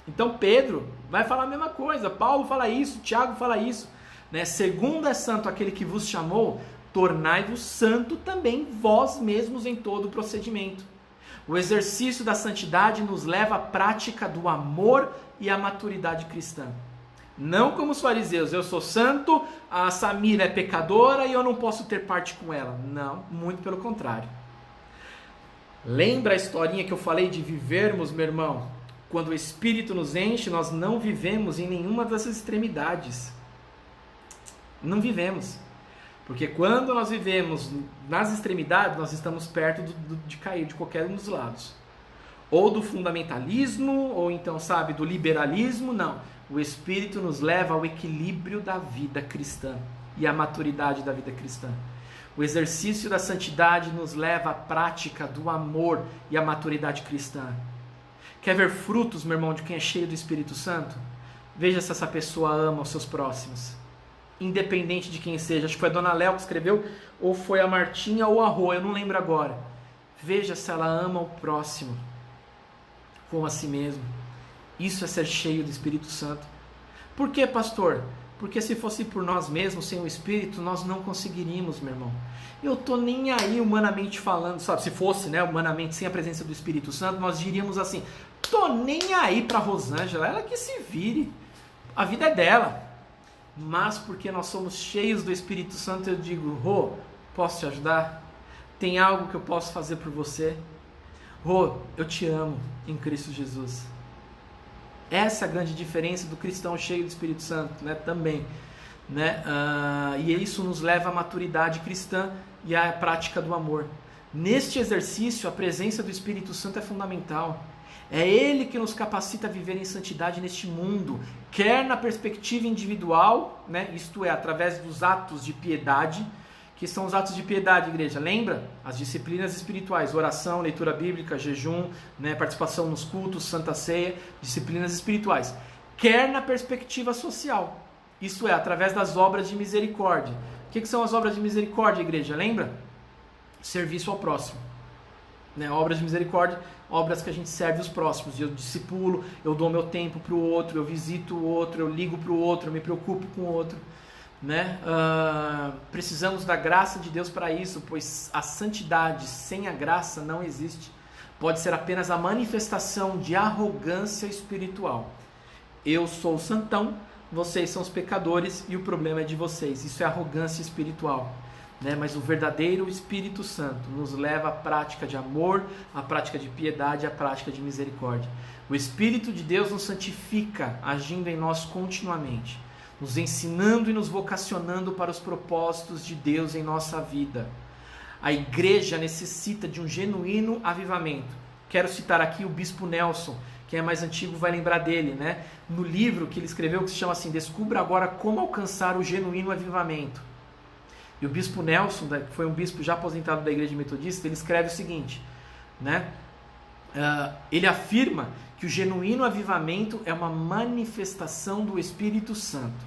Então Pedro vai falar a mesma coisa, Paulo fala isso, Tiago fala isso, né? Segundo é santo aquele que vos chamou, tornai-vos santo também vós mesmos em todo o procedimento. O exercício da santidade nos leva à prática do amor e à maturidade cristã. Não como os fariseus, eu sou santo, a Samira é pecadora e eu não posso ter parte com ela. Não, muito pelo contrário. Lembra a historinha que eu falei de vivermos, meu irmão? Quando o Espírito nos enche, nós não vivemos em nenhuma dessas extremidades. Não vivemos. Porque quando nós vivemos nas extremidades, nós estamos perto de cair de qualquer um dos lados. Ou do fundamentalismo, ou então, sabe, do liberalismo. Não. O Espírito nos leva ao equilíbrio da vida cristã e à maturidade da vida cristã. O exercício da santidade nos leva à prática do amor e à maturidade cristã. Quer ver frutos, meu irmão, de quem é cheio do Espírito Santo? Veja se essa pessoa ama os seus próximos. Independente de quem seja. Acho que foi a Dona Léo que escreveu, ou foi a Martinha ou a Rô, eu não lembro agora. Veja se ela ama o próximo como a si mesmo. Isso é ser cheio do Espírito Santo. Por quê, pastor? Porque se fosse por nós mesmos, sem o Espírito, nós não conseguiríamos, meu irmão. Eu tô nem aí humanamente falando, sabe? Se fosse, né, humanamente, sem a presença do Espírito Santo, nós diríamos assim, tô nem aí pra Rosângela, ela que se vire. A vida é dela. Mas porque nós somos cheios do Espírito Santo, eu digo, Rô, posso te ajudar? Tem algo que eu posso fazer por você? Rô, eu te amo em Cristo Jesus. Essa é a grande diferença do cristão cheio do Espírito Santo, né? Também, né? E isso nos leva à maturidade cristã e à prática do amor. Neste exercício, a presença do Espírito Santo é fundamental. É Ele que nos capacita a viver em santidade neste mundo, quer na perspectiva individual, né? Isto é, através dos atos de piedade. Que são os atos de piedade, igreja? Lembra? As disciplinas espirituais, oração, leitura bíblica, jejum, né? Participação nos cultos, santa ceia, disciplinas espirituais. Quer na perspectiva social, isto é, através das obras de misericórdia. O que são as obras de misericórdia, igreja? Lembra? Serviço ao próximo. Né? Obras de misericórdia, obras que a gente serve os próximos. Eu discipulo, eu dou meu tempo para o outro, eu visito o outro, eu ligo para o outro, eu me preocupo com o outro. Né? Precisamos da graça de Deus para isso, pois a santidade sem a graça não existe. Pode ser apenas a manifestação de arrogância espiritual. Eu sou o santão, vocês são os pecadores e o problema é de vocês. Isso é arrogância espiritual, né? Mas o verdadeiro Espírito Santo nos leva à prática de amor, à prática de piedade, à prática de misericórdia. O Espírito de Deus nos santifica, agindo em nós continuamente, nos ensinando e nos vocacionando para os propósitos de Deus em nossa vida. A igreja necessita de um genuíno avivamento. Quero citar aqui o Bispo Nelson, quem é mais antigo vai lembrar dele, né? No livro que ele escreveu, que se chama assim, Descubra Agora Como Alcançar o Genuíno Avivamento. E o Bispo Nelson, que foi um bispo já aposentado da Igreja Metodista, ele escreve o seguinte, né? Ele afirma que o genuíno avivamento é uma manifestação do Espírito Santo.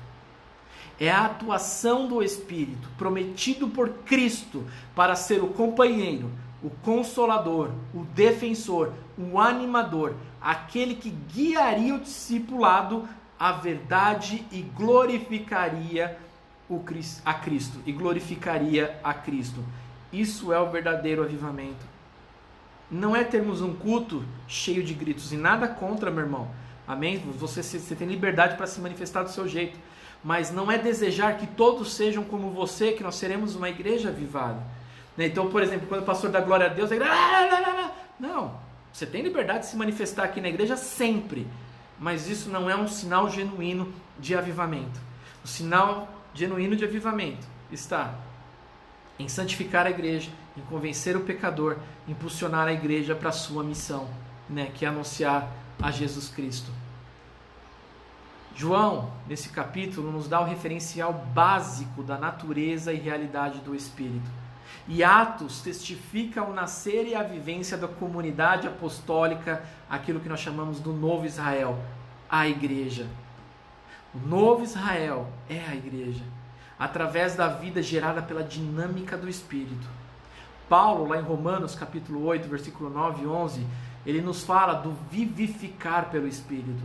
É a atuação do Espírito prometido por Cristo para ser o companheiro, o consolador, o defensor, o animador, aquele que guiaria o discipulado à verdade e glorificaria a Cristo. E glorificaria a Cristo. Isso é o verdadeiro avivamento. Não é termos um culto cheio de gritos, e nada contra, meu irmão. Amém? Você tem liberdade para se manifestar do seu jeito. Mas não é desejar que todos sejam como você, que nós seremos uma igreja avivada. Então, por exemplo, quando o pastor dá glória a Deus, ele... Não, você tem liberdade de se manifestar aqui na igreja sempre. Mas isso não é um sinal genuíno de avivamento. O sinal genuíno de avivamento está em santificar a igreja, em convencer o pecador, impulsionar a igreja para a sua missão, né, que é anunciar a Jesus Cristo. João, nesse capítulo, nos dá o referencial básico da natureza e realidade do Espírito. E Atos testifica o nascer e a vivência da comunidade apostólica, aquilo que nós chamamos do novo Israel, a igreja. O novo Israel é a igreja, através da vida gerada pela dinâmica do Espírito. Paulo, lá em Romanos, capítulo 8, versículo 9 e 11, ele nos fala do vivificar pelo Espírito.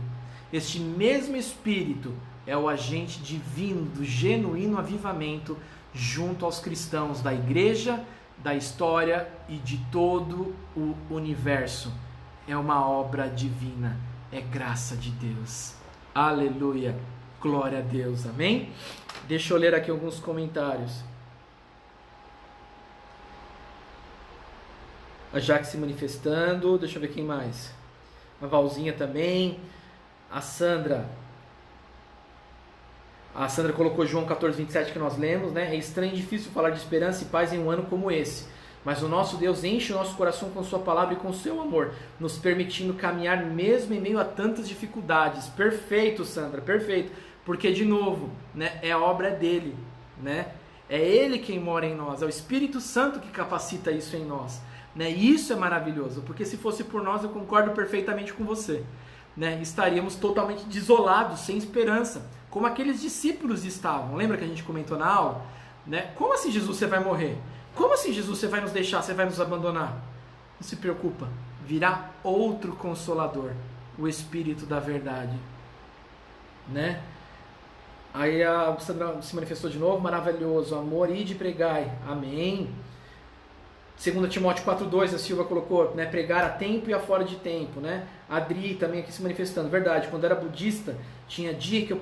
Este mesmo Espírito é o agente divino do genuíno avivamento junto aos cristãos da igreja da história e de todo o universo. É uma obra divina, é graça de Deus. Aleluia, glória a Deus, amém? Deixa eu ler aqui alguns comentários. A Jaque se manifestando, deixa eu ver quem mais. A Valzinha também. A Sandra colocou João 14:27 que nós lemos, né? É estranho e difícil falar de esperança e paz em um ano como esse. Mas o nosso Deus enche o nosso coração com sua palavra e com seu amor, nos permitindo caminhar mesmo em meio a tantas dificuldades. Perfeito, Sandra, perfeito. Porque, de novo, né, é a obra dele, né? É ele quem mora em nós, é o Espírito Santo que capacita isso em nós. Né? E isso é maravilhoso, porque se fosse por nós, eu concordo perfeitamente com você. Né? Estaríamos totalmente desolados, sem esperança, como aqueles discípulos estavam. Lembra que a gente comentou na aula? Né? Como assim, Jesus, você vai morrer? Como assim, Jesus, você vai nos deixar, você vai nos abandonar? Não se preocupa, virá outro Consolador, o Espírito da verdade. Né? Aí a Sandra se manifestou de novo, maravilhoso, amor, ide e pregai, amém. 2 Timóteo 4:2, a Silva colocou, né, pregar a tempo e a fora de tempo, né? A Adri também aqui se manifestando, verdade, quando eu era budista, tinha dia que eu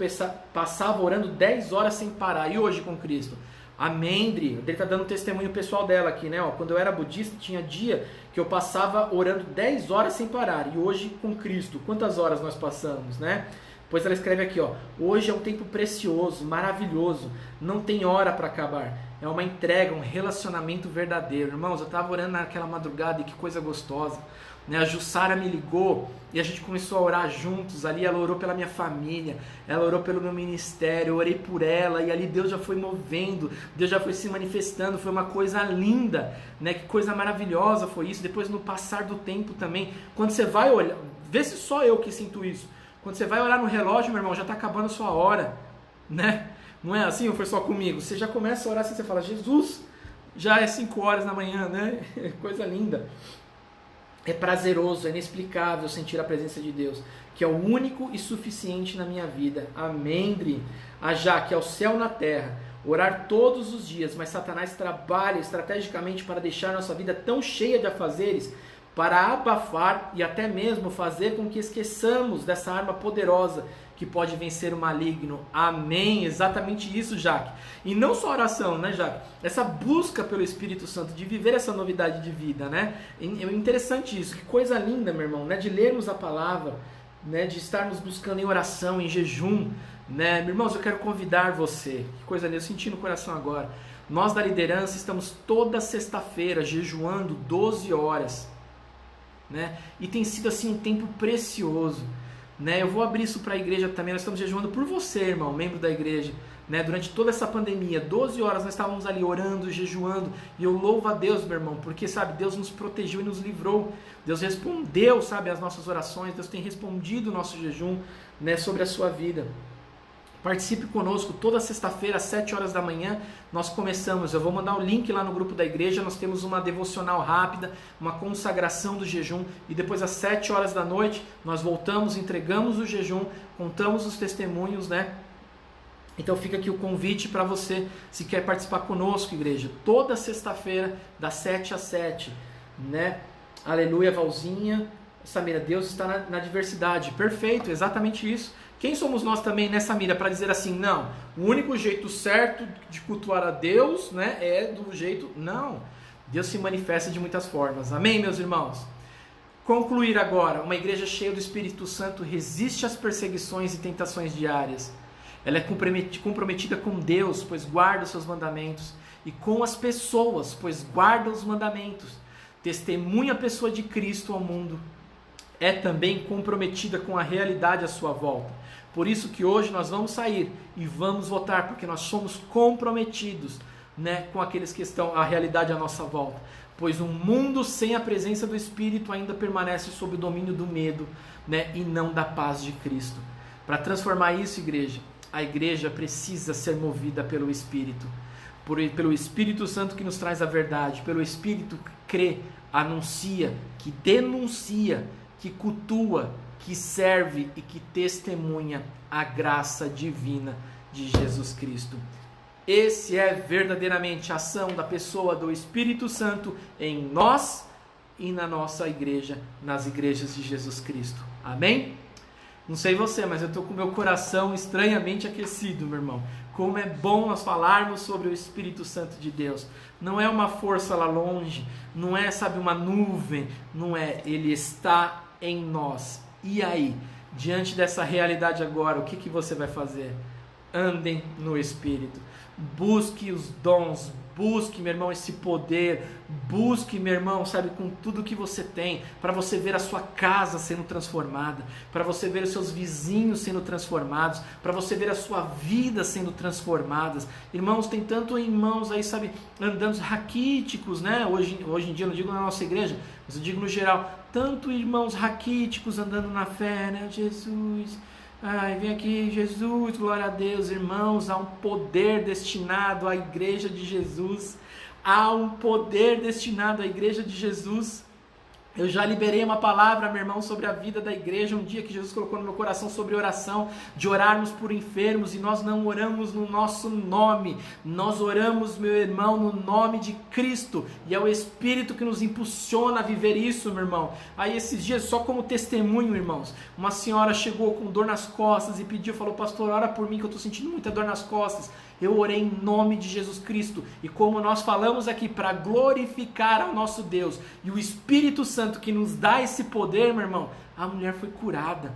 passava orando 10 horas sem parar, e hoje com Cristo? Amém, Adri. A Adri está dando um testemunho pessoal dela aqui, né? Ó, quando eu era budista, tinha dia que eu passava orando 10 horas sem parar, e hoje com Cristo, quantas horas nós passamos, né? Pois ela escreve aqui, ó, hoje é um tempo precioso, maravilhoso, não tem hora para acabar. É uma entrega, um relacionamento verdadeiro. Irmãos, eu estava orando naquela madrugada e que coisa gostosa. Né? A Jussara me ligou e a gente começou a orar juntos. Ali ela orou pela minha família, ela orou pelo meu ministério, eu orei por ela e ali Deus já foi movendo, Deus já foi se manifestando. Foi uma coisa linda, né? Que coisa maravilhosa foi isso. Depois no passar do tempo também, quando você vai olhar, vê se só eu que sinto isso. Quando você vai olhar no relógio, meu irmão, já está acabando a sua hora, né? Não é assim ou foi só comigo? Você já começa a orar assim, você fala, Jesus, já é 5 horas da manhã, né? Coisa linda. É prazeroso, é inexplicável sentir a presença de Deus, que é o único e suficiente na minha vida. Amém, Dri? A Jaque, é o céu na terra, orar todos os dias, mas Satanás trabalha estrategicamente para deixar nossa vida tão cheia de afazeres, para abafar e até mesmo fazer com que esqueçamos dessa arma poderosa que pode vencer o maligno. Amém? Exatamente isso, Jaque. E não só oração, né, Jaque? Essa busca pelo Espírito Santo, de viver essa novidade de vida, né? É interessante isso. Que coisa linda, meu irmão, né? De lermos a palavra, né? De estarmos buscando em oração, em jejum, né? Meus irmãos, eu quero convidar você. Que coisa linda, eu senti no coração agora. Nós da liderança estamos toda sexta-feira jejuando 12 horas. Né? E tem sido assim um tempo precioso, né? Eu vou abrir isso para a igreja também. Nós estamos jejuando por você, irmão, membro da igreja, né? Durante toda essa pandemia, 12 horas nós estávamos ali orando, jejuando, e eu louvo a Deus, meu irmão, porque, sabe, Deus nos protegeu e nos livrou. Deus respondeu, sabe, as nossas orações. Deus tem respondido o nosso jejum, né, sobre a sua vida. Participe conosco, toda sexta-feira às 7 horas da manhã nós começamos. Eu vou mandar o link lá no grupo da igreja. Nós temos uma devocional rápida, uma consagração do jejum, e depois às 7 horas da noite nós voltamos, entregamos o jejum, contamos os testemunhos, né? Então fica aqui o convite para você, se quer participar conosco, igreja, toda sexta-feira das 7 às 7, né? Aleluia, Valzinha. Samira, Deus está na diversidade. Perfeito, exatamente isso. Quem somos nós também, né, Samira, para dizer assim, não, o único jeito certo de cultuar a Deus, né, é do jeito... Não, Deus se manifesta de muitas formas. Amém, meus irmãos? Concluir agora, uma igreja cheia do Espírito Santo resiste às perseguições e tentações diárias. Ela é comprometida com Deus, pois guarda os seus mandamentos, e com as pessoas, pois guarda os mandamentos. Testemunha a pessoa de Cristo ao mundo. É também comprometida com a realidade à sua volta. Por isso que hoje nós vamos sair e vamos votar, porque nós somos comprometidos, né, com aqueles que estão a realidade à nossa volta. Pois um mundo sem a presença do Espírito ainda permanece sob o domínio do medo, né, e não da paz de Cristo. Para transformar isso, igreja, a igreja precisa ser movida pelo Espírito. Pelo Espírito Santo que nos traz a verdade, pelo Espírito que crê, anuncia, que denuncia, que cultua, que serve e que testemunha a graça divina de Jesus Cristo. Esse é verdadeiramente a ação da pessoa do Espírito Santo em nós e na nossa igreja, nas igrejas de Jesus Cristo. Amém? Não sei você, mas eu estou com meu coração estranhamente aquecido, meu irmão. Como é bom nós falarmos sobre o Espírito Santo de Deus. Não é uma força lá longe, não é, sabe, uma nuvem, não é. Ele está em nós. E aí, diante dessa realidade agora, o que você vai fazer? Andem no Espírito. Busque os dons, busque, meu irmão, esse poder, busque, meu irmão, sabe, com tudo que você tem, para você ver a sua casa sendo transformada, para você ver os seus vizinhos sendo transformados, para você ver a sua vida sendo transformada. Irmãos, tem tanto irmãos aí, sabe, andando raquíticos, né, hoje em dia, não digo na nossa igreja, mas eu digo no geral, tanto irmãos raquíticos andando na fé, né, Jesus... Ai, vem aqui, Jesus, glória a Deus, irmãos, há um poder destinado à igreja de Jesus, há um poder destinado à igreja de Jesus. Eu já liberei uma palavra, meu irmão, sobre a vida da igreja, um dia que Jesus colocou no meu coração sobre oração, de orarmos por enfermos, e nós não oramos no nosso nome, nós oramos, meu irmão, no nome de Cristo, e é o Espírito que nos impulsiona a viver isso, meu irmão. Aí esses dias, só como testemunho, irmãos, uma senhora chegou com dor nas costas e pediu, falou, pastor, ora por mim que eu estou sentindo muita dor nas costas. Eu orei em nome de Jesus Cristo, e como nós falamos aqui, para glorificar ao nosso Deus, e o Espírito Santo que nos dá esse poder, meu irmão, a mulher foi curada,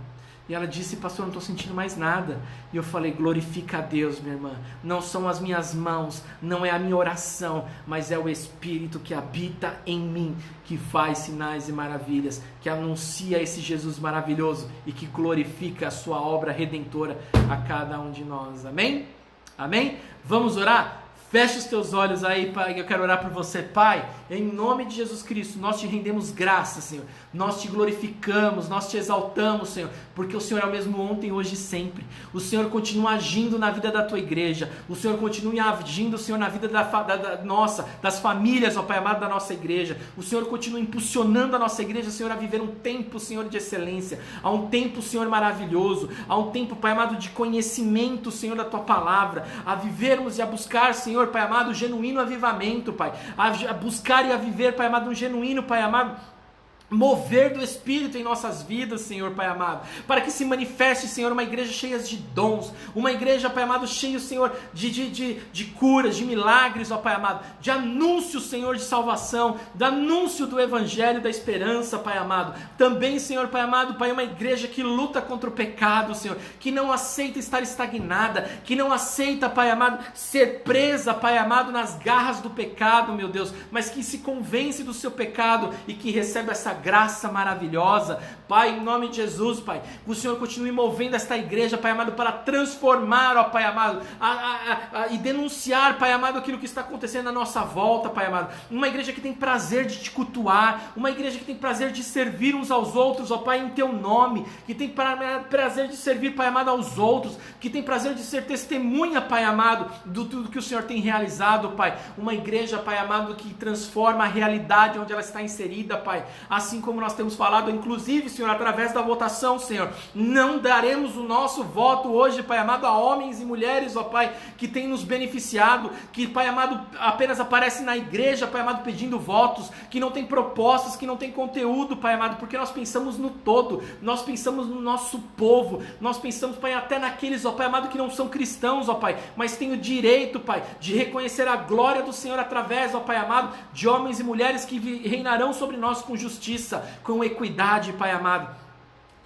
e ela disse, pastor, eu não estou sentindo mais nada, e eu falei, glorifica a Deus, minha irmã, não são as minhas mãos, não é a minha oração, mas é o Espírito que habita em mim, que faz sinais e maravilhas, que anuncia esse Jesus maravilhoso, e que glorifica a sua obra redentora a cada um de nós, amém? Amém? Vamos orar? Feche os teus olhos aí, Pai, eu quero orar por você, Pai, em nome de Jesus Cristo, nós te rendemos graça, Senhor, nós te glorificamos, nós te exaltamos, Senhor, porque o Senhor é o mesmo ontem, hoje e sempre, o Senhor continua agindo na vida da tua igreja, o Senhor continua agindo, Senhor, na vida das famílias, ó Pai amado, da nossa igreja, o Senhor continua impulsionando a nossa igreja, Senhor, a viver um tempo, Senhor, de excelência, a um tempo, Senhor, maravilhoso, a um tempo, Pai amado, de conhecimento, Senhor, da tua palavra, a vivermos e a buscar, Senhor, Pai amado, genuíno avivamento, Pai, a buscar e a viver, Pai amado, um genuíno, Pai amado, mover do Espírito em nossas vidas, Senhor, Pai amado, para que se manifeste, Senhor, uma igreja cheia de dons, uma igreja, Pai amado, cheia, Senhor, de curas, de milagres, ó Pai amado, de anúncio, Senhor, de salvação, de anúncio do Evangelho, da esperança, Pai amado, também, Senhor, Pai amado, Pai, uma igreja que luta contra o pecado, Senhor, que não aceita estar estagnada, que não aceita, Pai amado, ser presa, Pai amado, nas garras do pecado, meu Deus, mas que se convence do seu pecado e que recebe essa graça maravilhosa, Pai, em nome de Jesus, Pai, que o Senhor continue movendo esta igreja, Pai amado, para transformar, ó Pai amado, e denunciar, Pai amado, aquilo que está acontecendo à nossa volta, Pai amado, uma igreja que tem prazer de te cultuar, uma igreja que tem prazer de servir uns aos outros, ó Pai, em Teu nome, que tem prazer de servir, Pai amado, aos outros, que tem prazer de ser testemunha, Pai amado, do tudo que o Senhor tem realizado, Pai, uma igreja, Pai amado, que transforma a realidade onde ela está inserida, Pai, assim como nós temos falado, inclusive, Senhor, através da votação, Senhor, não daremos o nosso voto hoje, Pai amado, a homens e mulheres, ó Pai, que tem nos beneficiado, que, Pai amado, apenas aparece na igreja, Pai amado, pedindo votos, que não tem propostas, que não tem conteúdo, Pai amado, porque nós pensamos no todo, nós pensamos no nosso povo, nós pensamos, Pai, até naqueles, ó Pai amado, que não são cristãos, ó Pai, mas têm o direito, Pai, de reconhecer a glória do Senhor através, ó Pai amado, de homens e mulheres que reinarão sobre nós com justiça, com equidade, Pai amado.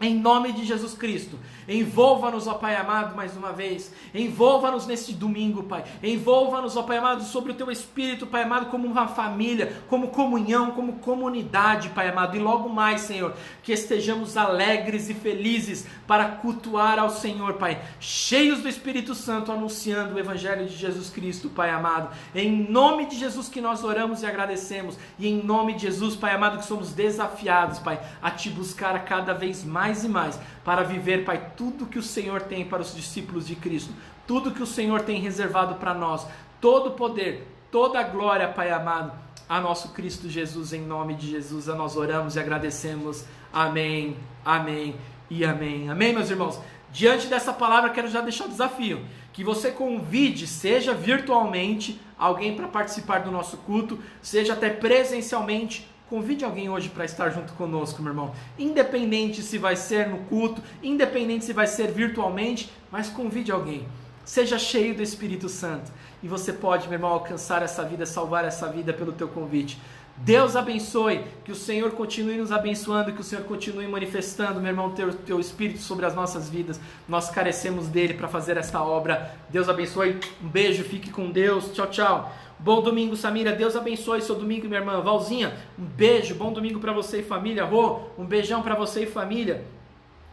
Em nome de Jesus Cristo, envolva-nos, ó Pai amado, mais uma vez, envolva-nos neste domingo, Pai, envolva-nos, ó Pai amado, sobre o Teu Espírito, Pai amado, como uma família, como comunhão, como comunidade, Pai amado, e logo mais, Senhor, que estejamos alegres e felizes para cultuar ao Senhor, Pai, cheios do Espírito Santo, anunciando o Evangelho de Jesus Cristo, Pai amado, em nome de Jesus que nós oramos e agradecemos, e em nome de Jesus, Pai amado, que somos desafiados, Pai, a Te buscar a cada vez mais e mais, para viver, Pai, tudo que o Senhor tem para os discípulos de Cristo, tudo que o Senhor tem reservado para nós, todo o poder, toda a glória, Pai amado, a nosso Cristo Jesus, em nome de Jesus, a nós oramos e agradecemos, amém, amém e amém, amém, meus irmãos. Diante dessa palavra, quero já deixar o desafio, que você convide, seja virtualmente, alguém para participar do nosso culto, seja até presencialmente. Convide alguém hoje para estar junto conosco, meu irmão. Independente se vai ser no culto, independente se vai ser virtualmente, mas convide alguém. Seja cheio do Espírito Santo. E você pode, meu irmão, alcançar essa vida, salvar essa vida pelo teu convite. Deus abençoe, que o Senhor continue nos abençoando, que o Senhor continue manifestando, meu irmão, teu Espírito sobre as nossas vidas. Nós carecemos dele para fazer esta obra. Deus abençoe, um beijo, fique com Deus, tchau, tchau. Bom domingo, Samira, Deus abençoe seu domingo, minha irmã. Valzinha, um beijo, bom domingo para você e família. Rô, um beijão para você e família.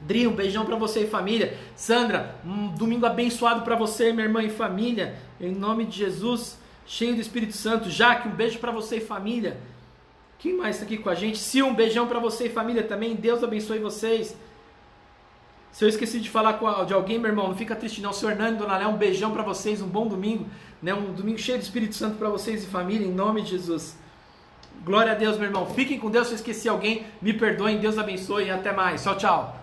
Dri, um beijão para você e família. Sandra, um domingo abençoado para você, minha irmã e família. Em nome de Jesus, cheio do Espírito Santo. Jaque, um beijo para você e família. Quem mais está aqui com a gente? Sil, um beijão para você e família também. Deus abençoe vocês. Se eu esqueci de falar de alguém, meu irmão, não fica triste não. Seu Hernani, Dona Léa, um beijão para vocês, um bom domingo, né? Um domingo cheio do Espírito Santo para vocês e família, em nome de Jesus. Glória a Deus, meu irmão. Fiquem com Deus. Se eu esqueci alguém, me perdoem. Deus abençoe e até mais. Tchau, tchau.